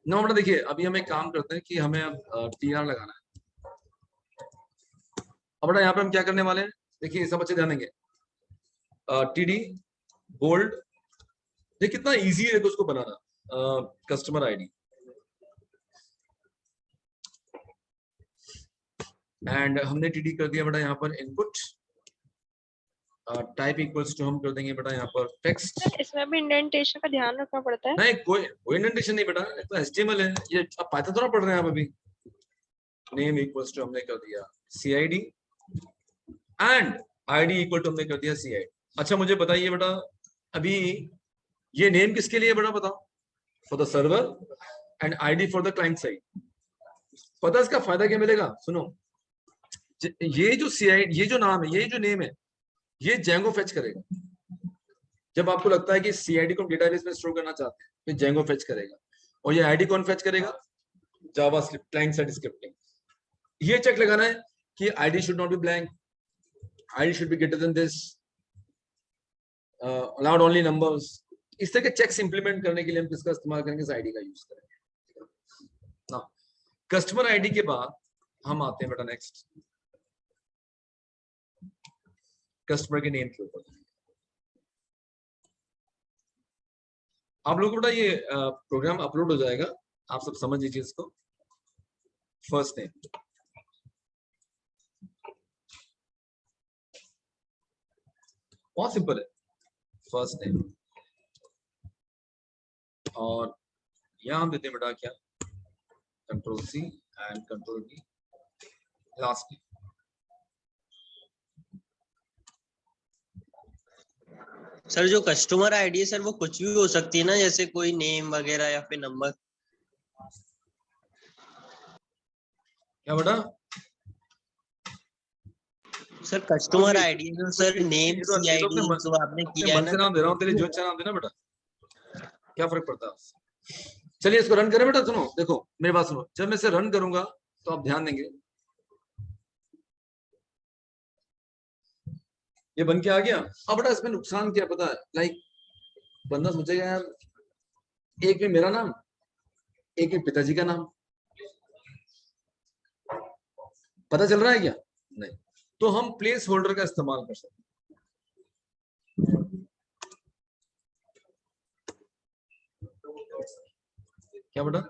नो बेटा देखिए, अभी हम एक काम करते हैं कि हमें अब टीआर लगाना है। अब बेटा यहाँ पे हम क्या करने वाले हैं, देखिए सब अच्छे ध्यान देंगे। टीडी बोल्ड, देखिए कितना इजी है उसको बनाना। कस्टमर आईडी एंड हमने टीडी कर दिया बेटा यहाँ पर इनपुट। टाइप इक्वल्स टू हम कर देंगे बेटा यहाँ पर टेक्स्ट। सर इसमें भी इंडेंटेशन का ध्यान रखना पड़ता है। नहीं, कोई इंडेंटेशन नहीं बेटा, तो एचटीएमएल है ये। अब पाइथन थोड़ा पढ़ रहे हैं आप अभी। नेम इक्वल्स टू हमने कर दिया CID and ID equal to हमने कर दिया सीआईडी। अच्छा मुझे बताइए बेटा, अभी ये नेम किसके लिए बेटा बताओ? For the server and ID for the client side. पता है इसका फायदा क्या मिलेगा? सुनो, ये जो सीआईडी, ये जो नाम है, ये जो नेम है, ये जेंगो फेच करेगा। जब आपको लगता है कि सीआईडी को डेटाबेस में स्टोर करना चाहते हैं, तो जेंगो फेच करेगा। और ये आईडी कौन फेच करेगा? JavaScript, client side scripting. ये चेक लगाना है कि ID should not be blank, ID should be greater than this, allowed only numbers. इस तरह के चेक्स इंप्लीमेंट करने के लिए हम किसका इस्तेमाल करेंगे? इस आईडी का यूज करेंगे ना। कस्टमर आईडी के बाद हम आते हैं बेटा नेक्स्ट कस्टमर के नेम के ऊपर। आप लोगों को बेटा ये प्रोग्राम अपलोड हो जाएगा, आप सब समझ लीजिए इसको। फर्स्ट नेम, बहुत सिंपल है, फर्स्ट नेम। और यहां हम देते हैं बेटा क्या? Control C and control V, last name. Sir जो कस्टमर आईडी है सर वो कुछ भी हो सकती है ना, जैसे कोई नेम वगैरह या फिर नंबर। क्या बेटा? सर कस्टमर आईडी जो सर नेम ये तो सीआईडी अपने जो आपने किया है मन ना। से नाम दे रहा हूँ, तेरे जो अच्छा नाम देना बेटा, क्या फर्क पड़ता है? चलिए इसको रन करें बेटा। सुनो, देखो मेरी बात सुनो, जब मैं इसे रन करूंगा तो आप ध्यान देंगे, ये बन के आ गया। अब बेटा इसमें नुकसान क्या पता है? लाइक बंदा सोचेगा यार, एक में मेरा नाम, एक में पिताजी का नाम, पता चल रहा है क्या? नहीं। तो हम प्लेस होल्डर का इस्तेमाल कर सकते हैं। क्या बेटा?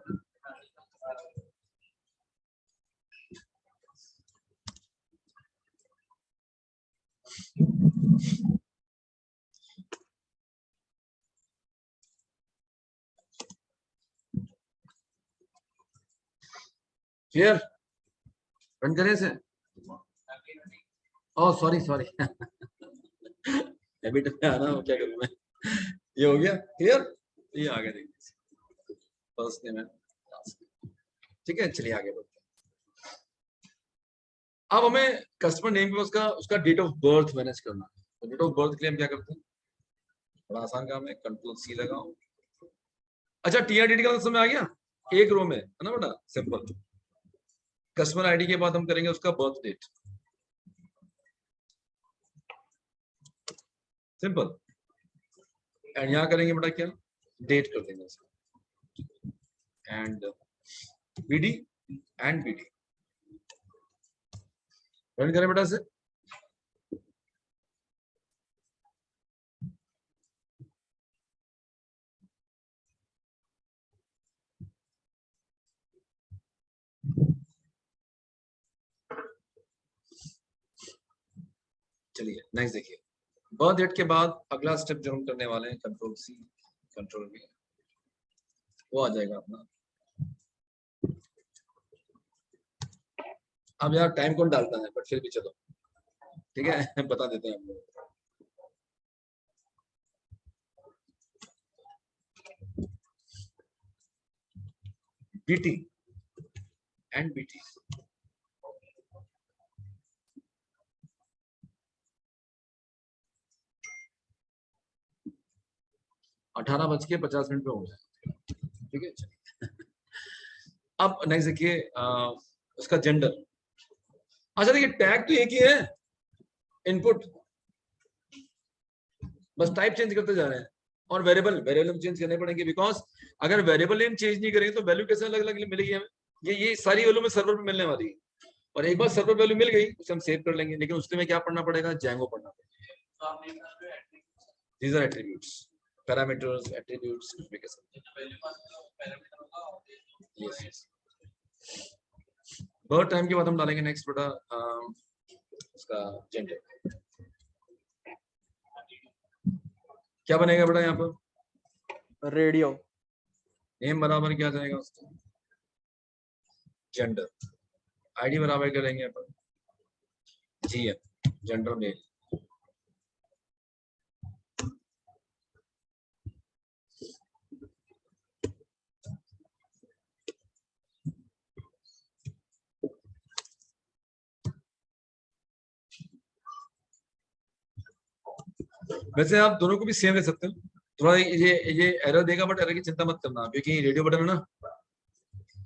क्लियर? रन करें इसे? ओह सॉरी सॉरी, हैबिट में आना हो, क्या करूं मैं। ये हो गया क्लियर? ये आ गया, देखिए फर्स्ट नेम है, ठीक है। चलिए आगे बढ़ते हैं। अब हमें कस्टमर नेम पे उसका डेट ऑफ बर्थ मैनेज करना है। तो डेट ऑफ बर्थ के लिए हम क्या करते हैं? बड़ा आसान काम है, कंट्रोल सी लगाओ। अच्छा टीआरडीडी का समय आ गया, एक रो में है ना बेटा, सिंपल। कस्टमर आईडी के बाद हम करेंगे उसका बर्थ डेट, सिंपल। एंड यहाँ करेंगे बेटा क्या? डेट कर देंगे उसका, and BD and BD. Run करें बेटा से। चलिए नेक्स्ट देखिए, बर्थ डेट के बाद अगला स्टेप जो हम करने वाले हैं, कंट्रोल सी कंट्रोल वी, वो आ जाएगा अपना। अब यार टाइम कौन डालता है, बट फिर भी चलो ठीक है, बता देते हैं हम लोग। BT and BT. अठारह बज के 50 मिनट पे हो जाए, ठीक है। अब नेक्स्ट देखिए उसका जेंडर। अच्छा देखिए टैग तो एक ही है, इनपुट, बस टाइप चेंज करते जा रहे हैं। और वेरिएबल चेंज करने पड़ेंगे, बिकॉज अगर वेरिएबल नेम चेंज नहीं करेंगे तो वैल्यू कैसे अलग अलग मिलेगी हमें? ये सारी वैल्यू में सर्वर पे मिलने वाली है, और एक बार सर्वर वैल्यू मिल गई उसे हम सेव कर लेंगे, लेकिन उसके में क्या पढ़ना पड़ेगा? Django पढ़ना पड़ेगा। These are attributes, parameters, attributes, कुछ भी कह सकते हैं। Yes, yes. बर्थ टाइम के बाद हम डालेंगे नेक्स्ट बेटा उसका जेंडर। क्या बनेगा बेटा यहाँ पर? रेडियो। नेम बराबर क्या जाएगा उसका? जेंडर। आईडी बराबर करेंगे अपन GM, जेंडर मेल। वैसे आप दोनों को भी सेम दे सकते हो, थोड़ा ये एरर देगा, बट एरर की चिंता मत करना, क्योंकि रेडियो बटन है ना,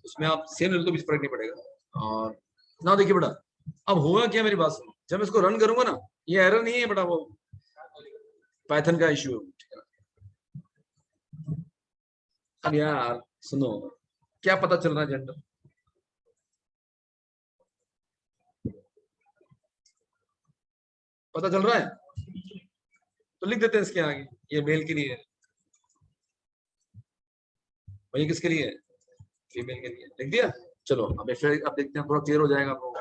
उसमें आप सेम ले लो तो भी फर्क नहीं पड़ेगा। और ना देखिए बेटा, अब होगा क्या, मेरी बात सुनो, जब मैं इसको रन करूंगा ना, ये एरर नहीं है बेटा, वो पाइथन का इश्यू है। अब यार सुनो, क्या पता चल रहा है जेंडर? पता चल रहा है तो लिख देते हैं इसके आगे, ये मेल के लिए है, और ये किसके लिए है? फीमेल के लिए। लिख दिया। चलो अब फिर अब देखते हैं, थोड़ा क्लियर हो जाएगा आपको।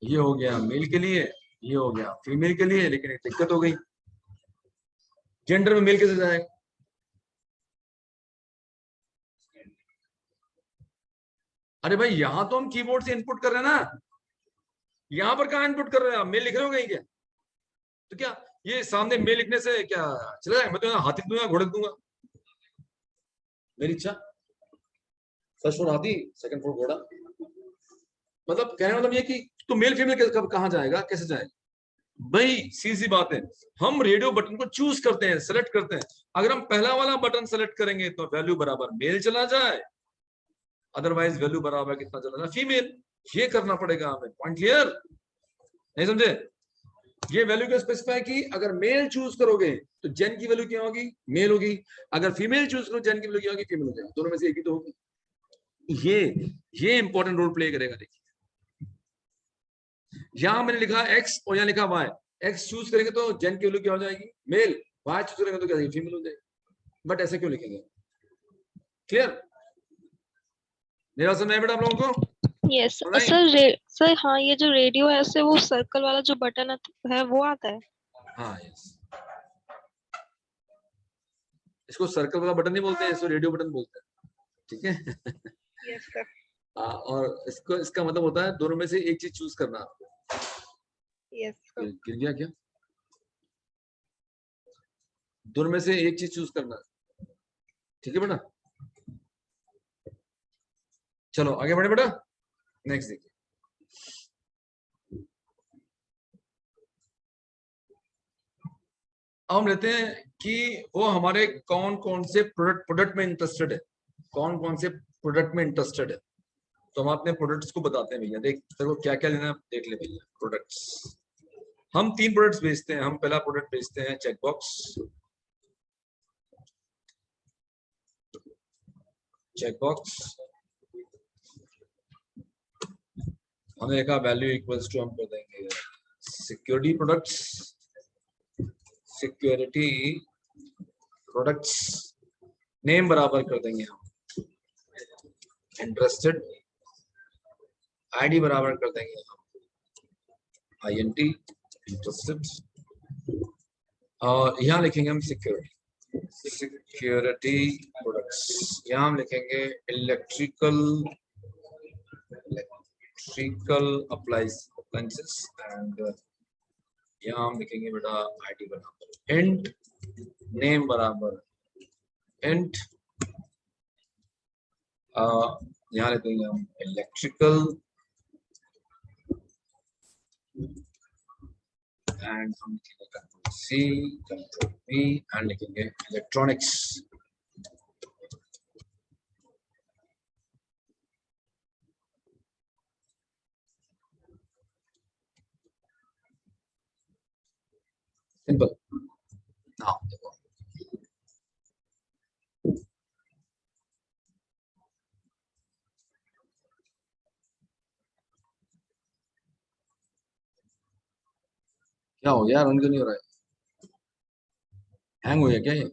ये हो गया मेल के लिए, ये हो गया फीमेल के लिए, लेकिन एक दिक्कत हो गई, जेंडर में मेल कैसे जाएगा? अरे भाई यहां तो हम कीबोर्ड से इनपुट कर रहे हैं ना, यहां पर कहां इनपुट कर रहे हैं आप? मेल लिख रहे हो कहीं क्या? तो क्या ये सामने मेल लिखने से क्या चला जाएगा? मैं तो यहाँ हाथी दूंगा, घोड़े दूंगा, मेरी इच्छा। फर्स्ट फ्लोर हाथी, सेकंड फ्लोर घोड़ा। मतलब कहने मतलब ये कि तो मेल फीमेल कहां जाएगा, कैसे जाएगा? भाई सीधी बात है, हम रेडियो बटन को चूज करते हैं, सेलेक्ट करते हैं। अगर हम पहला वाला बटन सेलेक्ट करेंगे तो वैल्यू बराबर मेल चला जाए, अदरवाइज वैल्यू बराबर कितना चला जाए? फीमेल। ये करना पड़ेगा हमें। Point clear? नहीं समझे? ये वैल्यू क्या स्पेसिफाई की? अगर मेल चूज करोगे तो जेन की वैल्यू क्या होगी? मेल होगी। अगर फीमेल चूज करो, जेन की वैल्यू क्या होगी? फीमेल हो जाएगी। दोनों में से एक ही तो होगी। ये इंपॉर्टेंट रोल प्ले करेगा। देखिए यहां मैंने लिखा एक्स और यहां लिखा वाई। एक्स चूज करेंगे तो जेन की वैल्यू क्या हो जाएगी? मेल। वाई चूज करेंगे तो क्या जाएगी? फीमेल हो जाएगी। बट ऐसे क्यों लिखेंगे? क्लियर? मेरा समझ में बेटा आप लोगों को? Yes sir. सर हाँ, ये जो रेडियो है उससे वो सर्कल वाला जो बटन है वो आता है। हाँ यस, इसको सर्कल वाला बटन नहीं बोलते हैं, इसको रेडियो बटन बोलते हैं। ठीक है? Yes sir. और इसका मतलब होता है दोनों में से एक चीज चूज करना आपको। Yes sir. गिर गया क्या? दोनों में से एक चीज चूज करना। ठीक है बेटा? चलो आगे बढ़े बेटा। नेक्स्ट देखिए, अब हम लेते हैं कि वो हमारे कौन कौन से प्रोडक्ट में इंटरेस्टेड है, कौन कौन से प्रोडक्ट में इंटरेस्टेड है। तो हम अपने प्रोडक्ट्स को बताते हैं। भैया देख, तेरे को क्या क्या लेना है देख ले भैया। प्रोडक्ट्स, हम 3 प्रोडक्ट्स बेचते हैं। हम पहला प्रोडक्ट बेचते हैं चेकबॉक्स। चेकबॉक्स हमने देखा वैल्यू इक्वल्स टू, हम कर देंगे security products. Security products name बराबर कर देंगे हम इंटरेस्टेड। आईडी बराबर कर देंगे हम INT इंटरेस्टेड, और यहाँ लिखेंगे हम सिक्योरिटी प्रोडक्ट्स। यहाँ हम लिखेंगे इलेक्ट्रिकल अप्लायंसेस, एंड यहाँ हम लिखेंगे बेटा ID बराबर इंट, नेम बराबर इंट, यहाँ लेते हैं हम इलेक्ट्रिकल एंड हम लिखेंगे control C, control B and लिखेंगे इलेक्ट्रॉनिक्स। सिंपल। हाँ देखो क्या हो गया, रन क्यों नहीं हो रहा है? हैंग हो गया क्या ये?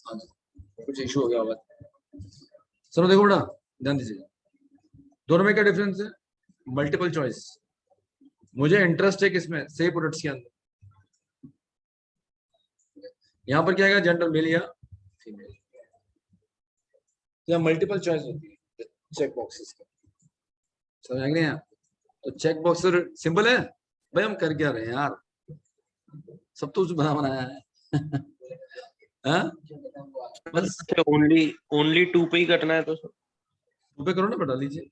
हाँ जी, कुछ इशू हो गया होगा। चलो देखो बेटा, ध्यान दीजिए, दोनों में क्या डिफरेंस है? Multiple choice. मुझे इंटरेस्ट है किसमें? सेफ प्रोडक्ट्स के अंदर। यहाँ पर क्या आएगा? जेंडर मेल या फीमेल। यहाँ मल्टीपल चॉइस होती है चेक बॉक्सेस का, समझ आ गया? तो चेक बॉक्स सिंपल है भाई, हम कर क्या रहे हैं यार, सब तो उसने बनाया है। हाँ? बस ओनली 2 पे ही कटना है तो सर। रुपए करो ना, बता लीजिए।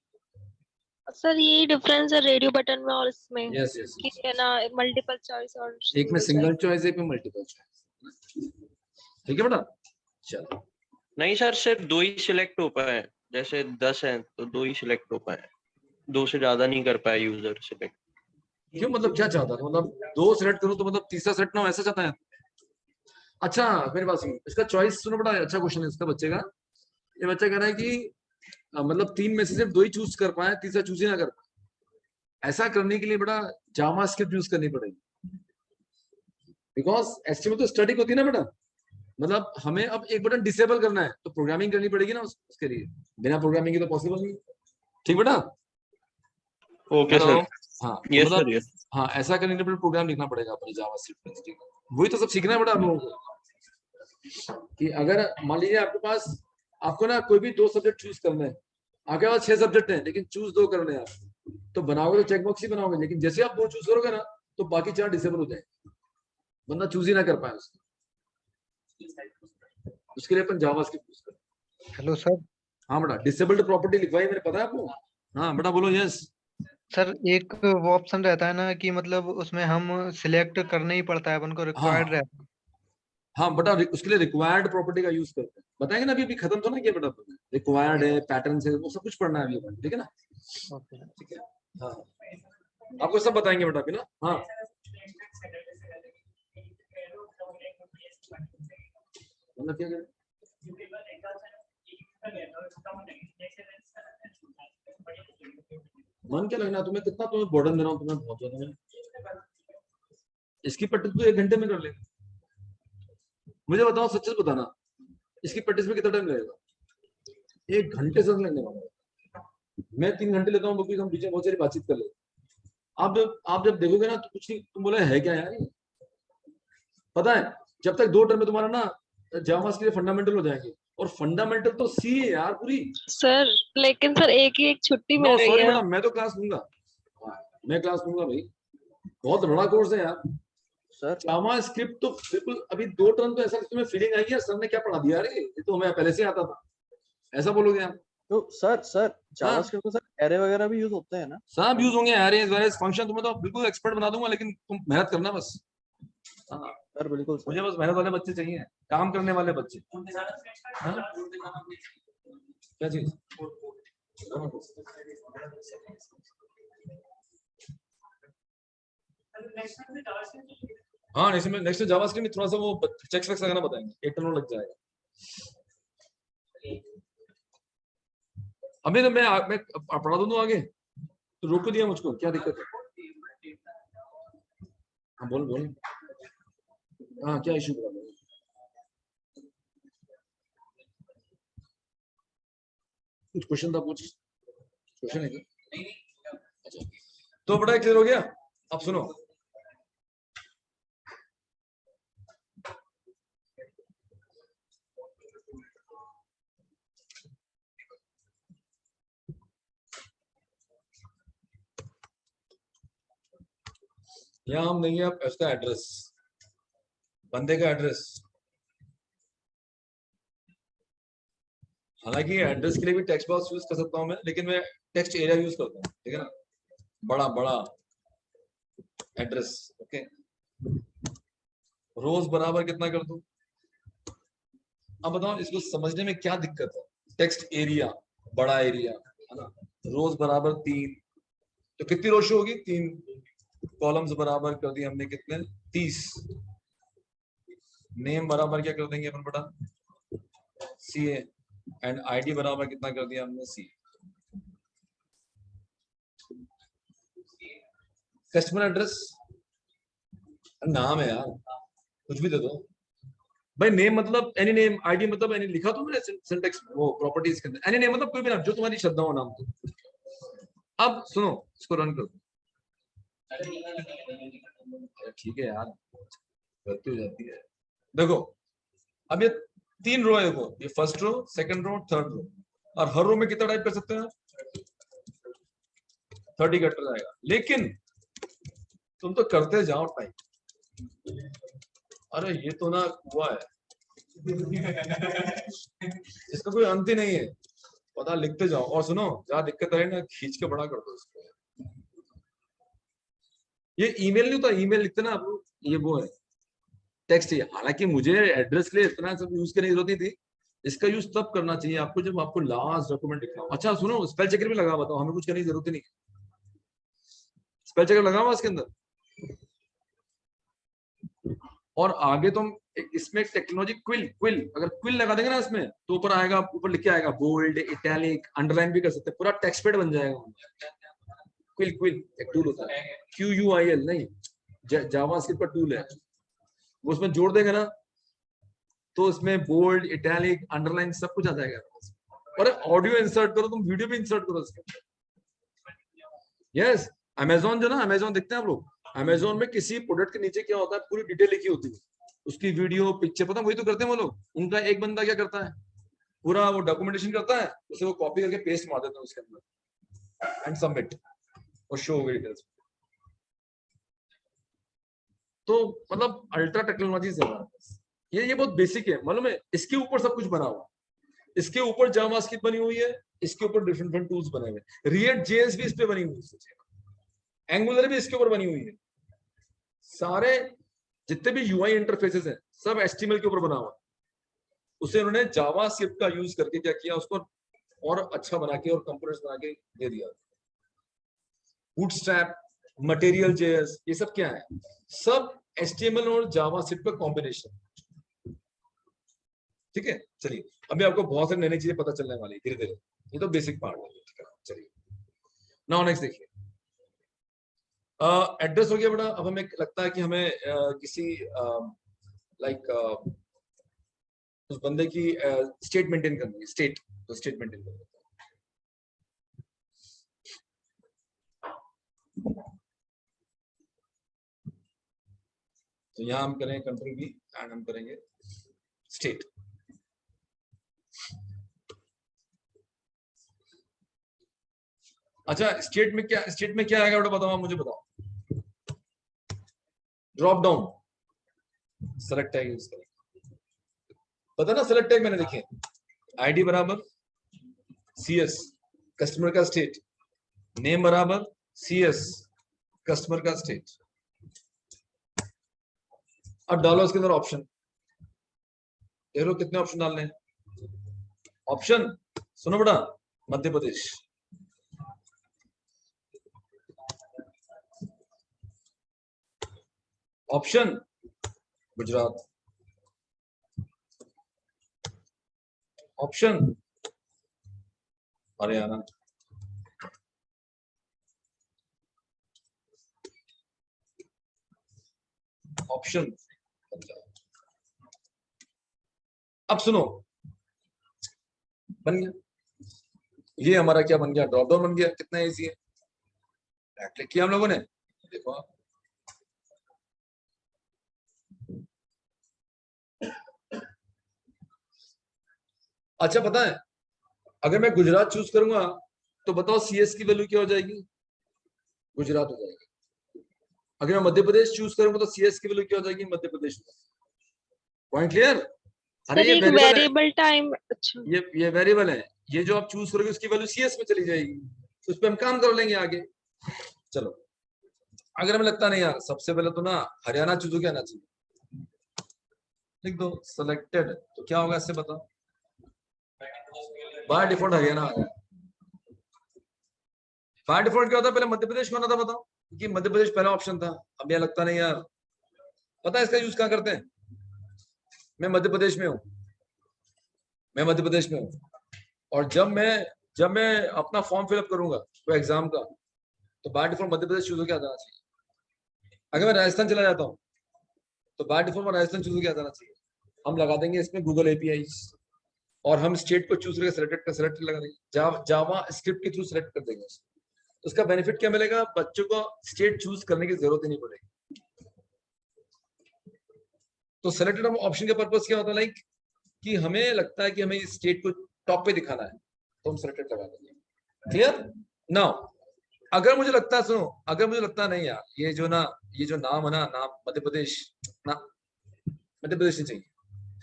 सर यही डिफरेंस है रेडियो बटन में और इसमें, यस यस, कि है ना मल्टीपल चॉइस और एक में सिंगल चॉइस, एक में मल्टीपल चॉइस। ठीक है बेटा, चलो। नहीं सर, सिर्फ 2 ही सिलेक्ट हो पाए, जैसे 10 हैं तो 2 ही सिलेक्ट हो पाए, 2 से ज्यादा नहीं कर पाया यूजर सिलेक्ट। क्यों, मतलब क्या चाहता था? मतलब 2 सेलेक्ट करूं तो मतलब तीसरा सेलेक्ट ना हो, ऐसा चाहता है? अच्छा मेरे पास इसका चॉइस सुनो, बड़ा अच्छा क्वेश्चन है इसका बच्चे का। ये बच्चा कह रहा है कि मतलब 3 में से सिर्फ 2 ही चूज कर पाए, तीसरा चूज ही ना कर पाए। ऐसा करने के लिए बड़ा जावास्क्रिप्ट यूज करनी पड़ेगी, बिकॉज एचटीएमएल तो स्टैटिक होती है ना बेटा। मतलब हमें अब एक बटन डिसेबल करना है तो प्रोग्रामिंग करनी पड़ेगी ना उसके लिए, बिना प्रोग्रामिंग के तो पॉसिबल नहीं। ठीक बेटा? Okay sir. हाँ तो यस मतलब सर, यस। हाँ, ऐसा करने के लिए प्रोग्राम लिखना पड़ेगा अपने जावास्क्रिप्ट में। ठीक है, वही तो सब सीखना है बेटा हम लोगों को। कि अगर मान लीजिए आपके पास, आपको ना कोई भी 2 सब्जेक्ट चूज करना है, आपके पास 6 सब्जेक्ट हैं लेकिन चूज 2 करने हैं आप, तो बनाओगे तो चेकबॉक्स ही बनाओगे, लेकिन जैसे आप 2 चूज करोगे ना तो बाकी 4 डिसेबल हो जाएंगे, बंदा चूज ही ना कर पाए उसको। उसके लिए अपन जावास्क्रिप्ट यूज करें। Hello sir. हाँ बेटा, डिसेबल्ड प्रॉपर्टी लिखवाई मैंने, पता है आपको? हाँ बेटा बोलो। यस सर एक वो ऑप्शन रहता है ना कि मतलब उसमें हम सिलेक्ट करना ही पड़ता है, अपन को हाँ रिक्वायर्ड रहता है। हाँ बेटा, उसके लिए रिक्वायर्ड प्रॉपर्टी का यूज करते हैं, बताएंगे ना। अभी खत्म तो ना किया बेटा, रिक्वायर्ड है, पैटर्न है, वो सब कुछ पढ़ना है अभी अपन, ठीक है ना? Okay sir. ठीक है, हाँ आपको सब बताएंगे बेटा अभी ना। हाँ मतलब क्या कह रहे हैं? मन क्या लगना तुम्हें, कितना तुम्हें बर्डन दे रहा हूँ तुम्हें, बहुत ज्यादा। इसकी प्रैक्टिस तो 1 घंटे में कर लेंगे। मुझे बताओ, सच सच बताना, इसकी प्रैक्टिस में कितना टाइम लगेगा? 1 घंटे से लगने वाला है। मैं 3 घंटे लेता हूँ, हम पीछे बहुत सारी बातचीत कर लेते। आप जब देखोगे ना तो कुछ नहीं, तुम बोले है क्या यार ये? पता है, जब तक 2 टर्म में तुम्हारा ना जावा के लिए फंडामेंटल हो जाएंगे, और फंडामेंटल तो सी है यार पूरी। सर लेकिन सर एक ही एक छुट्टी मिल नो रही सॉरी है। मैडम, मैं तो क्लास लूंगा, मैं क्लास लूंगा भाई, बहुत बड़ा कोर्स है यार। सर जावा स्क्रिप्ट तो बिल्कुल, अभी 2 टर्म तो ऐसा तुम्हें फीलिंग आई है सर ने क्या पढ़ा दिया, अरे ये तो हमें पहले से आता था, ऐसा बोलोगे आप? तो सर हाँ जावास्क्रिप्ट में सर एरे वगैरह भी यूज होते हैं ना? सब यूज होंगे, एरेज वेरेज फंक्शन, तुम्हें तो बिल्कुल एक्सपर्ट बना दूंगा, लेकिन तुम मेहनत करना बस। हाँ, सर बिल्कुल सर। मुझे बस मेहनत वाले बच्चे चाहिए, काम करने वाले बच्चे। हाँ? क्या चीज? हाँ नेक्स्ट जावास्क्रिप्ट में थोड़ा सा वो चेक्स वेक्स लगाना बताएंगे, 1 टर्म लग जाएगा। अभी तो मैं पढ़ा दूं आगे, तो रोक दिया मुझको, क्या दिक्कत है? हाँ बोल। हाँ क्या इशू है? कुछ क्वेश्चन था, पूछ। क्वेश्चन है क्या? अच्छा, तो बड़ा क्लियर हो गया। अब सुनो, यहाँ हम देंगे आप उसका एड्रेस, बंदे का एड्रेस। हालांकि एड्रेस के लिए भी टेक्स्ट बॉक्स यूज कर सकता हूं मैं, लेकिन मैं टेक्स्ट एरिया यूज करता हूँ, ठीक है ना, बड़ा बड़ा एड्रेस। ओके, रोज बराबर कितना कर दूं? अब बताओ इसको समझने में क्या दिक्कत है? टेक्स्ट एरिया बड़ा एरिया है ना, रोज बराबर 3, तो कितनी रो शो होगी? 3 कॉलम्स बराबर कर दिए हमने कितने? 30। नेम बराबर क्या कर देंगे अपन बेटा? CA, एंड आईडी बराबर कितना कर दिया हमने? C। कस्टमर एड्रेस नाम है यार, कुछ भी दे दो भाई। नेम मतलब एनी नेम, आईडी मतलब एनी, लिखा तो मैंने सिंटेक्स वो प्रॉपर्टीज के अंदर। एनी नेम मतलब कोई भी नाम जो तुम्हारी श्रद्धा हो नाम को। अब सुनो, इसको रन कर दो। ठीक है यार, गलती हो जाती है। देखो अब ये 3 रो है, देखो ये first row, second row, third row, और हर रो में कितना टाइप कर सकते हैं? 30 कट जाएगा। लेकिन तुम तो करते जाओ टाइप। अरे ये तो ना हुआ है इसका कोई अंत ही नहीं है, पता लिखते जाओ। और सुनो, जहां दिक्कत आए ना खींच के बड़ा कर दो इसको। ये ईमेल नहीं होता, ईमेल लिखते ना आप लोग, ये वो है टेक्स्ट है। हालांकि मुझे एड्रेस के लिए इतना सब यूज करने की जरूरत नहीं थी, इसका यूज तब करना चाहिए आपको जब आपको लास्ट डॉक्यूमेंट लिखना हो। अच्छा सुनो, स्पेल चेकर भी लगा, बताओ, हमें कुछ करने की जरूरत ही नहीं। स्पेल चेकर लगा हुआ इसके अंदर। और आगे तो हम इसमें टेक्नोलॉजी क्विल, अगर क्विल लगा देंगे ना इसमें, तो ऊपर आएगा, ऊपर लिख के आएगा बोल्ड, इटैलिक, अंडरलाइन भी कर सकते हैं, पूरा टेक्स्ट पैड बन जाएगा। क्विल एक टूल होता है, QUIL नहीं, जावास्क्रिप्ट का टूल है, वो उसमें जोड़ देंगे ना तो इसमें बोल्ड, इटैलिक, अंडरलाइन सब कुछ आ जाएगा। और ऑडियो इंसर्ट करो, तुम वीडियो भी इंसर्ट करो इसके। यस, अमेजोन जो ना, अमेजोन देखते हैं आप लोग, अमेजोन में किसी प्रोडक्ट के नीचे क्या होता है, पूरी डिटेल लिखी होती है, उसकी वीडियो, पिक्चर, पता वही तो करते हैं वो लोग। उनका एक बंदा क्या करता है, पूरा वो डॉक्यूमेंटेशन करता है, उसे वो कॉपी करके पेस्ट मार देता है उसके अंदर, एंड सबमिट, और शो हो गई डिटेल्स। तो मतलब अल्ट्रा टेक्नोलॉजी से ये बहुत बेसिक है, मालूम है। इसके ऊपर सब कुछ बना हुआ, इसके ऊपर जावास्क्रिप्ट बनी हुई है, इसके ऊपर डिफरेंट टूल्स बने हुए, रिएक्ट जेएस भी इस पे बनी हुई है, एंगुलर भी इसके ऊपर बनी हुई है। सारे जितने भी यूआई इंटरफेसेस हैं सब HTML के ऊपर बना हुआ। उसे उन्होंने जावास्क्रिप्ट का यूज करके क्या किया, उसको और अच्छा बना के और कंपोनेंट्स बना के दे दिया। बूटस्ट्रैप, मटेरियल जेएस, ये सब क्या है? सब HTML और जावास्क्रिप्ट का कॉम्बिनेशन। ठीक है, चलिए अभी आपको बहुत सारी नई चीजें पता चलने वाली धीरे धीरे, ये तो बेसिक पार्ट है। ठीक है, चलिए नाउ नेक्स्ट देखिए, एड्रेस हो गया बेटा। अब हमें लगता है कि हमें किसी लाइक उस बंदे की स्टेट मेंटेन करनी है, स्टेट, तो स्टेट मेंटेन करनी है। तो यहाँ हम करेंगे Ctrl+V एंड हम करेंगे स्टेट। अच्छा, स्टेट में क्या आएगा बेटा, बताओ, मुझे बताओ। Drop down select tag use करेंगे, पता ना सेलेक्ट टैग मैंने लिखे, आईडी बराबर CS कस्टमर का स्टेट, नेम बराबर CS कस्टमर का स्टेट। अब डालो उसके अंदर ऑप्शन, देख लो कितने ऑप्शन डालने हैं। ऑप्शन सुनो बेटा, Madhya Pradesh, option Gujarat, option Haryana, option Punjab. अब सुनो, बन गया, ये हमारा क्या बन गया, ड्रॉप डाउन बन गया। कितना इजी है, क्लिक किया हम लोगों ने, देखो आप। अच्छा पता है, अगर मैं गुजरात चूज करूंगा तो बताओ CS की वैल्यू क्या हो जाएगी, गुजरात हो जाएगी। अगर मैं मध्य प्रदेश चूज करूंगा तो CS की वैल्यू क्या हो जाएगी मध्य प्रदेश में। Point clear? अरे सर ये एक वेरिएबल है, वेरिएबल टाइम, अच्छा ये वेरिएबल है, ये जो आप चूज करोगे उसकी वैल्यू CS में चली जाएगी, तो उस पर हम काम कर लेंगे आगे। चलो अगर हमें लगता नहीं यार, सबसे पहले तो ना हरियाणा चूज होके आना चाहिए, लिख दो सेलेक्टेड, तो क्या होगा इससे बताओ। बाय डिफॉल्ट हरियाणा आ गया। बाय डिफॉल्ट क्या होता है, पहले मध्य प्रदेश में आना था बताओ, क्योंकि मध्य प्रदेश पहला ऑप्शन था। अब यह लगता नहीं यार, पता है इसका यूज कहाँ करते हैं, मैं मध्य प्रदेश में हूँ, मैं मध्य प्रदेश में हूँ, और जब मैं अपना फॉर्म फिलअप करूंगा कोई एग्जाम का, तो by default Madhya Pradesh choose होकर आ जाना चाहिए। अगर मैं राजस्थान चला जाता हूँ तो बाय डिफॉल्ट में राजस्थान चूज होकर आ जाना चाहिए। हम लगा देंगे इसमें गूगल API, और हम स्टेट को चूज करके सेलेक्ट लगा देंगे, जावा स्क्रिप्ट के थ्रू सेलेक्ट कर देंगे। तो उसका बेनिफिट क्या मिलेगा, बच्चों को स्टेट चूज करने की जरूरत ही नहीं पड़ेगी। तो सेलेक्टेड ऑप्शन का पर्पस क्या होता है, लाइक कि हमें लगता है कि हमें इस स्टेट को टॉप पे दिखाना है, तो हम सेलेक्टेड लगा देंगे। क्लियर? नाउ अगर मुझे लगता है, सुनो, अगर मुझे लगता नहीं यार, ये जो नाम है ना, नाम मध्य प्रदेश ना, मध्य प्रदेश नहीं चाहिए,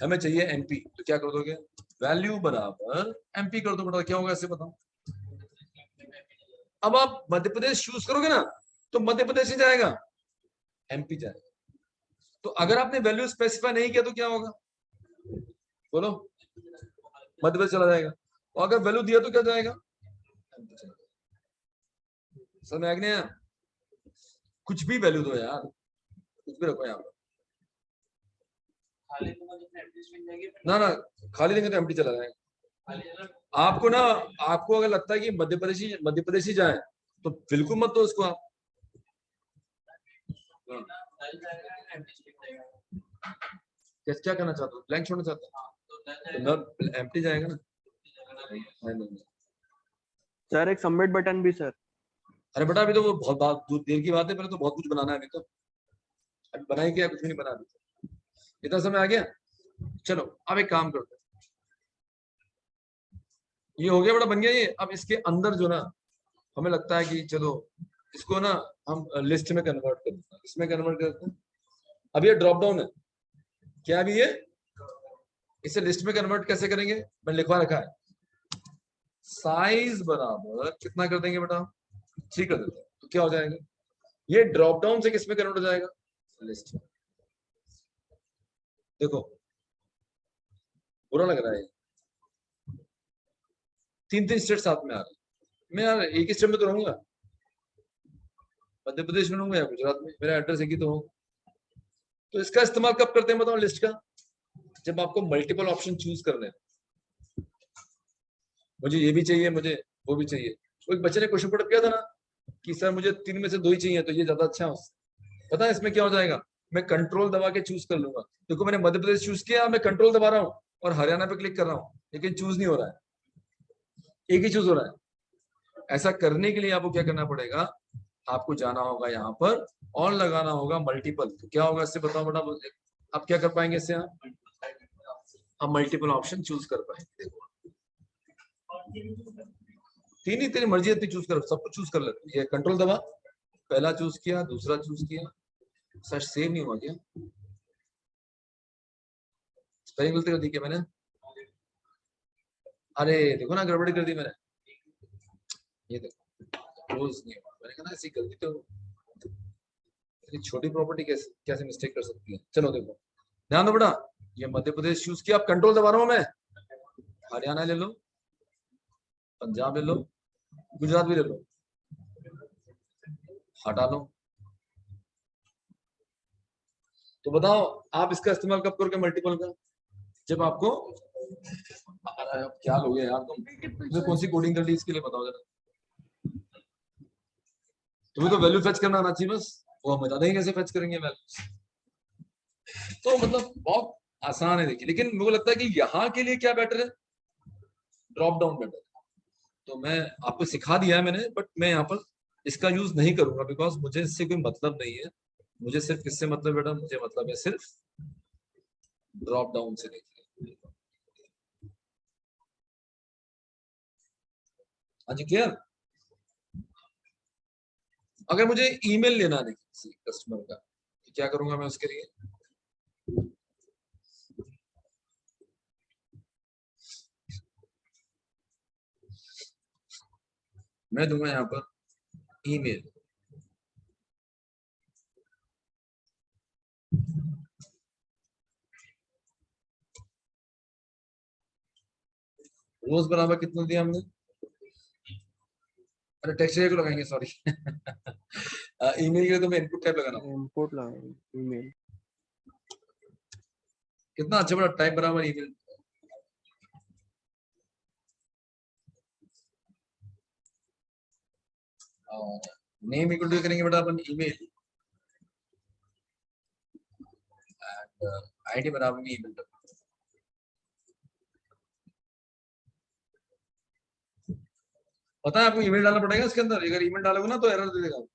हमें चाहिए MP, तो क्या कर दोगे, वैल्यू बराबर MP कर दो बेटा, क्या होगा इससे बताओ। अब आप मध्य प्रदेश चूज करोगे ना, तो मध्य प्रदेश ही जाएगा, MP जाएगा। तो अगर आपने वैल्यू स्पेसिफाई नहीं किया तो क्या होगा, बोलो, मध्य प्रदेश चला जाएगा। और अगर वैल्यू दिया तो क्या जाएगा, समझ में आ गया? कुछ भी वैल्यू दो यार, कुछ भी रखो यहाँ पर, खाली दूंगा तो फिर एडजस्ट मिल जाएगी, फिर ना खाली देंगे तो MP चला जाएगा। खाली अगर आपको ना, आपको अगर लगता है कि मध्य प्रदेश ही जाए, तो बिल्कुल मत दो उसको आप। डल जाएगा एडजस्ट मिल जाएगा। क्या करना चाहते हो, ब्लैंक छोड़ना चाहते हाँ, तो डल हो, जाएगा, तो एम्प्टी जाएगा ना। नहीं। सर एक सबमिट बटन भी सर। अरे बेटा अभी तो वो बहुत देर की बात है, पहले तो बहुत कुछ बनाना है, अभी तो अभी बनाई क्या, कुछ भी नहीं बना, अभी इतना समय आ गया। चलो अब एक काम करते हैं, ये हो गया बेटा, बन गया ये। अब इसके अंदर जो ना, हमें लगता है कि चलो इसको ना हम लिस्ट में कन्वर्ट कर देते हैं, इसमें कन्वर्ट करते हैं। अब ये ड्रॉप डाउन है, क्या अभी ये, इसे लिस्ट में कन्वर्ट कैसे करेंगे, मैंने लिखवा रखा है, साइज बराबर कितना कर देंगे बेटा, 3 कर देते हैं, तो क्या हो जाएगा, ये ड्रॉप डाउन से किसमें कन्वर्ट हो जाएगा, लिस्ट में। देखो बुरा लग रहा है, 3 स्टेट साथ में आ रहे हैं, मैं यार एक ही स्टेट में तो रहूंगा, मध्य प्रदेश में रहूंगा या गुजरात में, मेरा एड्रेस एक ही तो होगा। तो इसका इस्तेमाल कब करते हैं बताओ लिस्ट का, जब आपको मल्टीपल ऑप्शन चूज करने हैं, मुझे ये भी चाहिए, मुझे वो भी चाहिए। तो एक बच्चे ने क्वेश्चन पुट किया था ना कि सर मुझे 3 में से 2 ही चाहिए, तो ये ज्यादा अच्छा है उससे। पता है इसमें क्या हो जाएगा, मैं कंट्रोल दबा के चूज कर लूंगा। देखो मैंने मध्य प्रदेश चूज किया, मैं कंट्रोल दबा रहा हूँ और हरियाणा पे क्लिक कर रहा हूँ, लेकिन चूज नहीं हो रहा है, एक ही चूज हो रहा है। ऐसा करने के लिए आपको क्या करना पड़ेगा, आपको जाना होगा यहाँ पर और लगाना होगा मल्टीपल। तो क्या होगा इससे बताओ बेटा, आप क्या कर पाएंगे इससे, आप मल्टीपल ऑप्शन चूज कर पाएंगे। देखो 3 ही, तेरी मर्जी है, चूज कर, सब कुछ चूज कर लेते। ये कंट्रोल दबा, पहला चूज किया, दूसरा चूज किया, सर सेव नहीं हुआ क्या, स्पेलिंग गलती कर दी क्या मैंने, अरे देखो ना गड़बड़ी कर दी मैंने, ये देखो क्लोज नहीं हुआ, मैंने कहा ना ऐसी गलती तो, इतनी छोटी प्रॉपर्टी कैसे मिस्टेक कर सकती है। चलो देखो ध्यान दो बेटा, ये मध्य प्रदेश चूज किया, आप कंट्रोल दबा रहा हूं मैं, हरियाणा ले लो, पंजाब ले लो, गुजरात भी ले लो, हटा लो। तो बताओ आप इसका इस्तेमाल कब करोगे मल्टीपल का, जब आपको, अरे अब क्या लोगे यार तुमने कौन सी कोडिंग कर ली इसके लिए बताओ जरा, तुम्हें तो वैल्यू फेच करना आना चाहिए बस, वो हम बता देंगे कैसे फेच करेंगे वैल्यू। तो मतलब बहुत आसान है देखिए, लेकिन मेरे को लगता है कि यहाँ के लिए क्या बेटर है, ड्रॉप डाउन बेटर है। तो मैं आपको सिखा दिया है मैंने, बट मैं यहाँ पर इसका यूज नहीं करूंगा, बिकॉज मुझे इससे कोई मतलब नहीं है। मुझे सिर्फ किससे मतलब बेटा, मुझे मतलब है सिर्फ ड्रॉप डाउन से। देखिए हाँ जी क्लियर, अगर मुझे ईमेल लेना नहीं किसी कस्टमर का, तो क्या करूंगा मैं उसके लिए? मैं दूंगा यहाँ पर ईमेल। रोज बराबर कितना दिया हमने? अरे टेक्स्ट को लगाएंगे, सॉरी। ईमेल के लिए तो मैं इनपुट टाइप लगाना। इनपुट लगाएंगे ईमेल। कितना अच्छा बड़ा टाइप बराबर ईमेल। नेम इक्वल टू करेंगे बेटा अपन ईमेल, एंड आईडी बराबर में ईमेल। पता है आपको ईमेल डालना पड़ेगा इसके अंदर। अगर ईमेल डालोगे ना तो एरर दे देगा।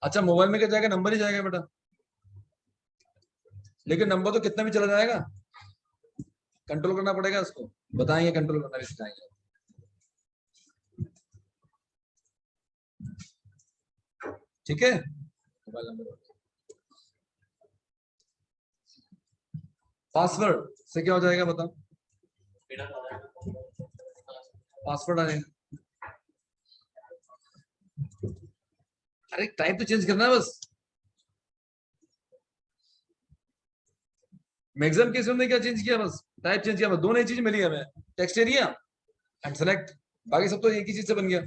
अच्छा मोबाइल में क्या जाएगा? नंबर ही जाएगा बेटा, लेकिन नंबर तो कितना भी चला जाएगा, कंट्रोल करना पड़ेगा उसको। बताएंगे कंट्रोल करना भी सिखाएंगे। ठीक है, मोबाइल नंबर। पासवर्ड से क्या हो जाएगा बताओ? पासवर्ड आ जाएगा। अरे टाइप तो चेंज करना है बस। मैक्सिमम केस में क्या चेंज किया? बस टाइप चेंज किया, बस दो नई चीज मिली हमें, टेक्स्ट एरिया एंड सेलेक्ट। बाकी सब तो एक ही चीज से बन गया।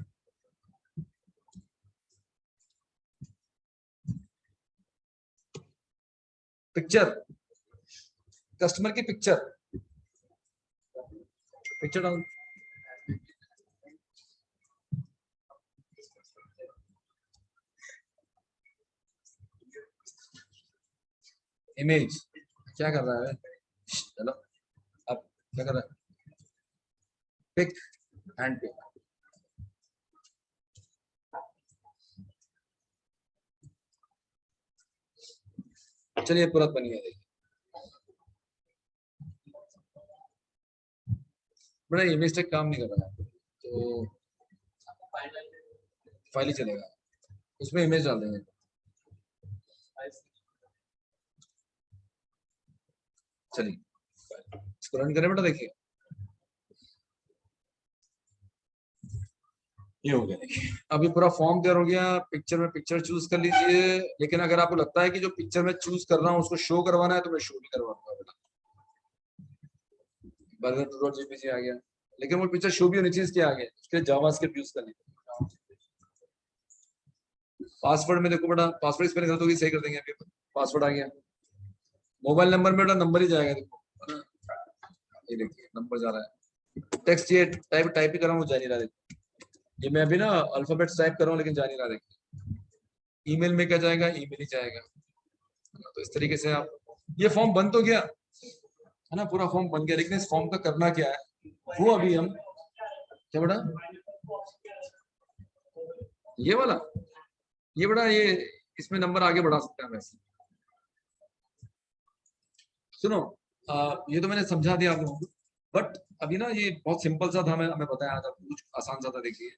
पिक्चर, कस्टमर की पिक्चर, पिक्चर डाल। इमेज क्या कर रहा है? चलो अब क्या कर रहा है? Pick and pick. चलिए पूरा बन गया। देखिए बड़ा इमेज टेक काम नहीं कर रहा है, तो फाइल ही चलेगा, उसमें इमेज डाल देंगे। चलिए इसको रन करें बेटा। देखिए ये हो गया। देखिए अभी पूरा फॉर्म तैयार हो गया। पिक्चर में पिक्चर चूज कर लीजिए, लेकिन अगर आपको लगता है कि जो पिक्चर में चूज कर रहा हूँ उसको शो करवाना है तो मैं शो भी करवाऊंगा बेटा। burger.jpg आ गया, लेकिन वो पिक्चर शो भी होनी चाहिए इसके आगे, उसके लिए जावास्क्रिप्ट यूज कर लीजिए। पासवर्ड में देखो बेटा, पासवर्ड स्पेलिंग गलत होगी, सही कर देंगे। अभी पासवर्ड आ गया। मोबाइल नंबर में बेटा नंबर ही जाएगा। देखो ये देखिए नंबर जा रहा है। टेक्स्ट ये टाइप ही कर रहा हूँ, जा नहीं रहा। देखिए ये मैं अभी ना अल्फाबेट्स टाइप कर रहा हूँ लेकिन जा नहीं रहा। देखिए ईमेल में क्या जाएगा? ईमेल ही जाएगा। तो इस तरीके से आप, ये फॉर्म बन तो गया है ना, पूरा फॉर्म बन गया, लेकिन इस फॉर्म का करना क्या है वो अभी हम क्या बेटा, ये वाला, ये बड़ा, ये इसमें नंबर आगे बढ़ा सकते हैं वैसे। सुनो ये तो मैंने समझा दिया आप लोगों को, बट अभी ना ये बहुत सिंपल सा था, हमें बताया था, कुछ आसान सा था। देखिए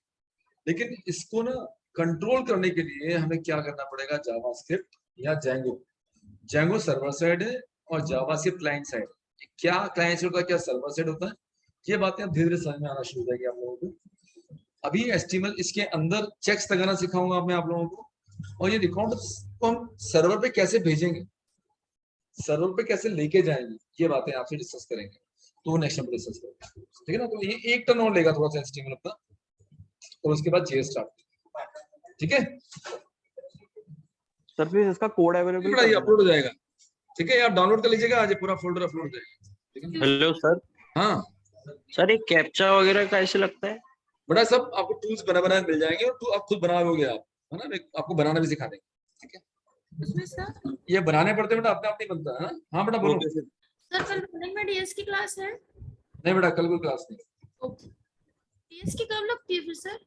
लेकिन इसको ना कंट्रोल करने के लिए हमें क्या करना पड़ेगा? जावास्क्रिप्ट या जेंगो। जेंगो सर्वर साइड है और जावास्क्रिप्ट क्लाइंट साइड। क्या क्लाइंट साइड होता है, क्या सर्वर साइड होता है, ये बातें अब धीरे धीरे समझ में आना शुरू हो जाएगी आप लोगों को। अभी एचटीएमएल इसके अंदर चेक्स लगाना सिखाऊंगा मैं आप लोगों को, और ये रिकॉर्ड को हम सर्वर पे कैसे भेजेंगे, सर्वर पे कैसे लेके जाएंगे, ये बातें आपसे डिस्कस करेंगे। तो वो नेक्स्ट टाइम डिस्कस करेंगे, ठीक है ना। तो ये एक टर्न और लेगा थोड़ा सा एचटीएमएल अपना, और उसके बाद जेएस स्टार्ट। ठीक है सर प्लीज इसका कोड अवेलेबल ये अपलोड हो जाएगा। ठीक है, आप डाउनलोड कर लीजिएगा, आज पूरा फोल्डर अपलोड हो जाएगा। ठीक है, हेलो सर। हाँ सर ये कैप्चा वगैरह कैसे लगता है? बड़ा सब आपको टूल्स बना बनाए मिल जाएंगे, और आप खुद बनाओगे आप, है ना। आपको बनाना भी सिखा देंगे। ठीक है, उसमें सर ये बनाने पड़ते बेटा, अपने आप नहीं बनता है ना। हाँ बेटा बोलो। सर कल मॉर्निंग में डीएस की क्लास है? नहीं बेटा कल कोई क्लास नहीं। ओके। टीएस की कब लगती है फिर सर?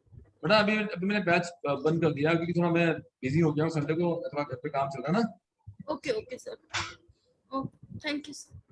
बेटा अभी अभी मैंने बैच बंद कर दिया क्योंकि थोड़ा मैं बिजी हो गया हूँ, संडे को थोड़ा घर पे काम चल रहा है ना। Okay okay sir, okay thank you sir.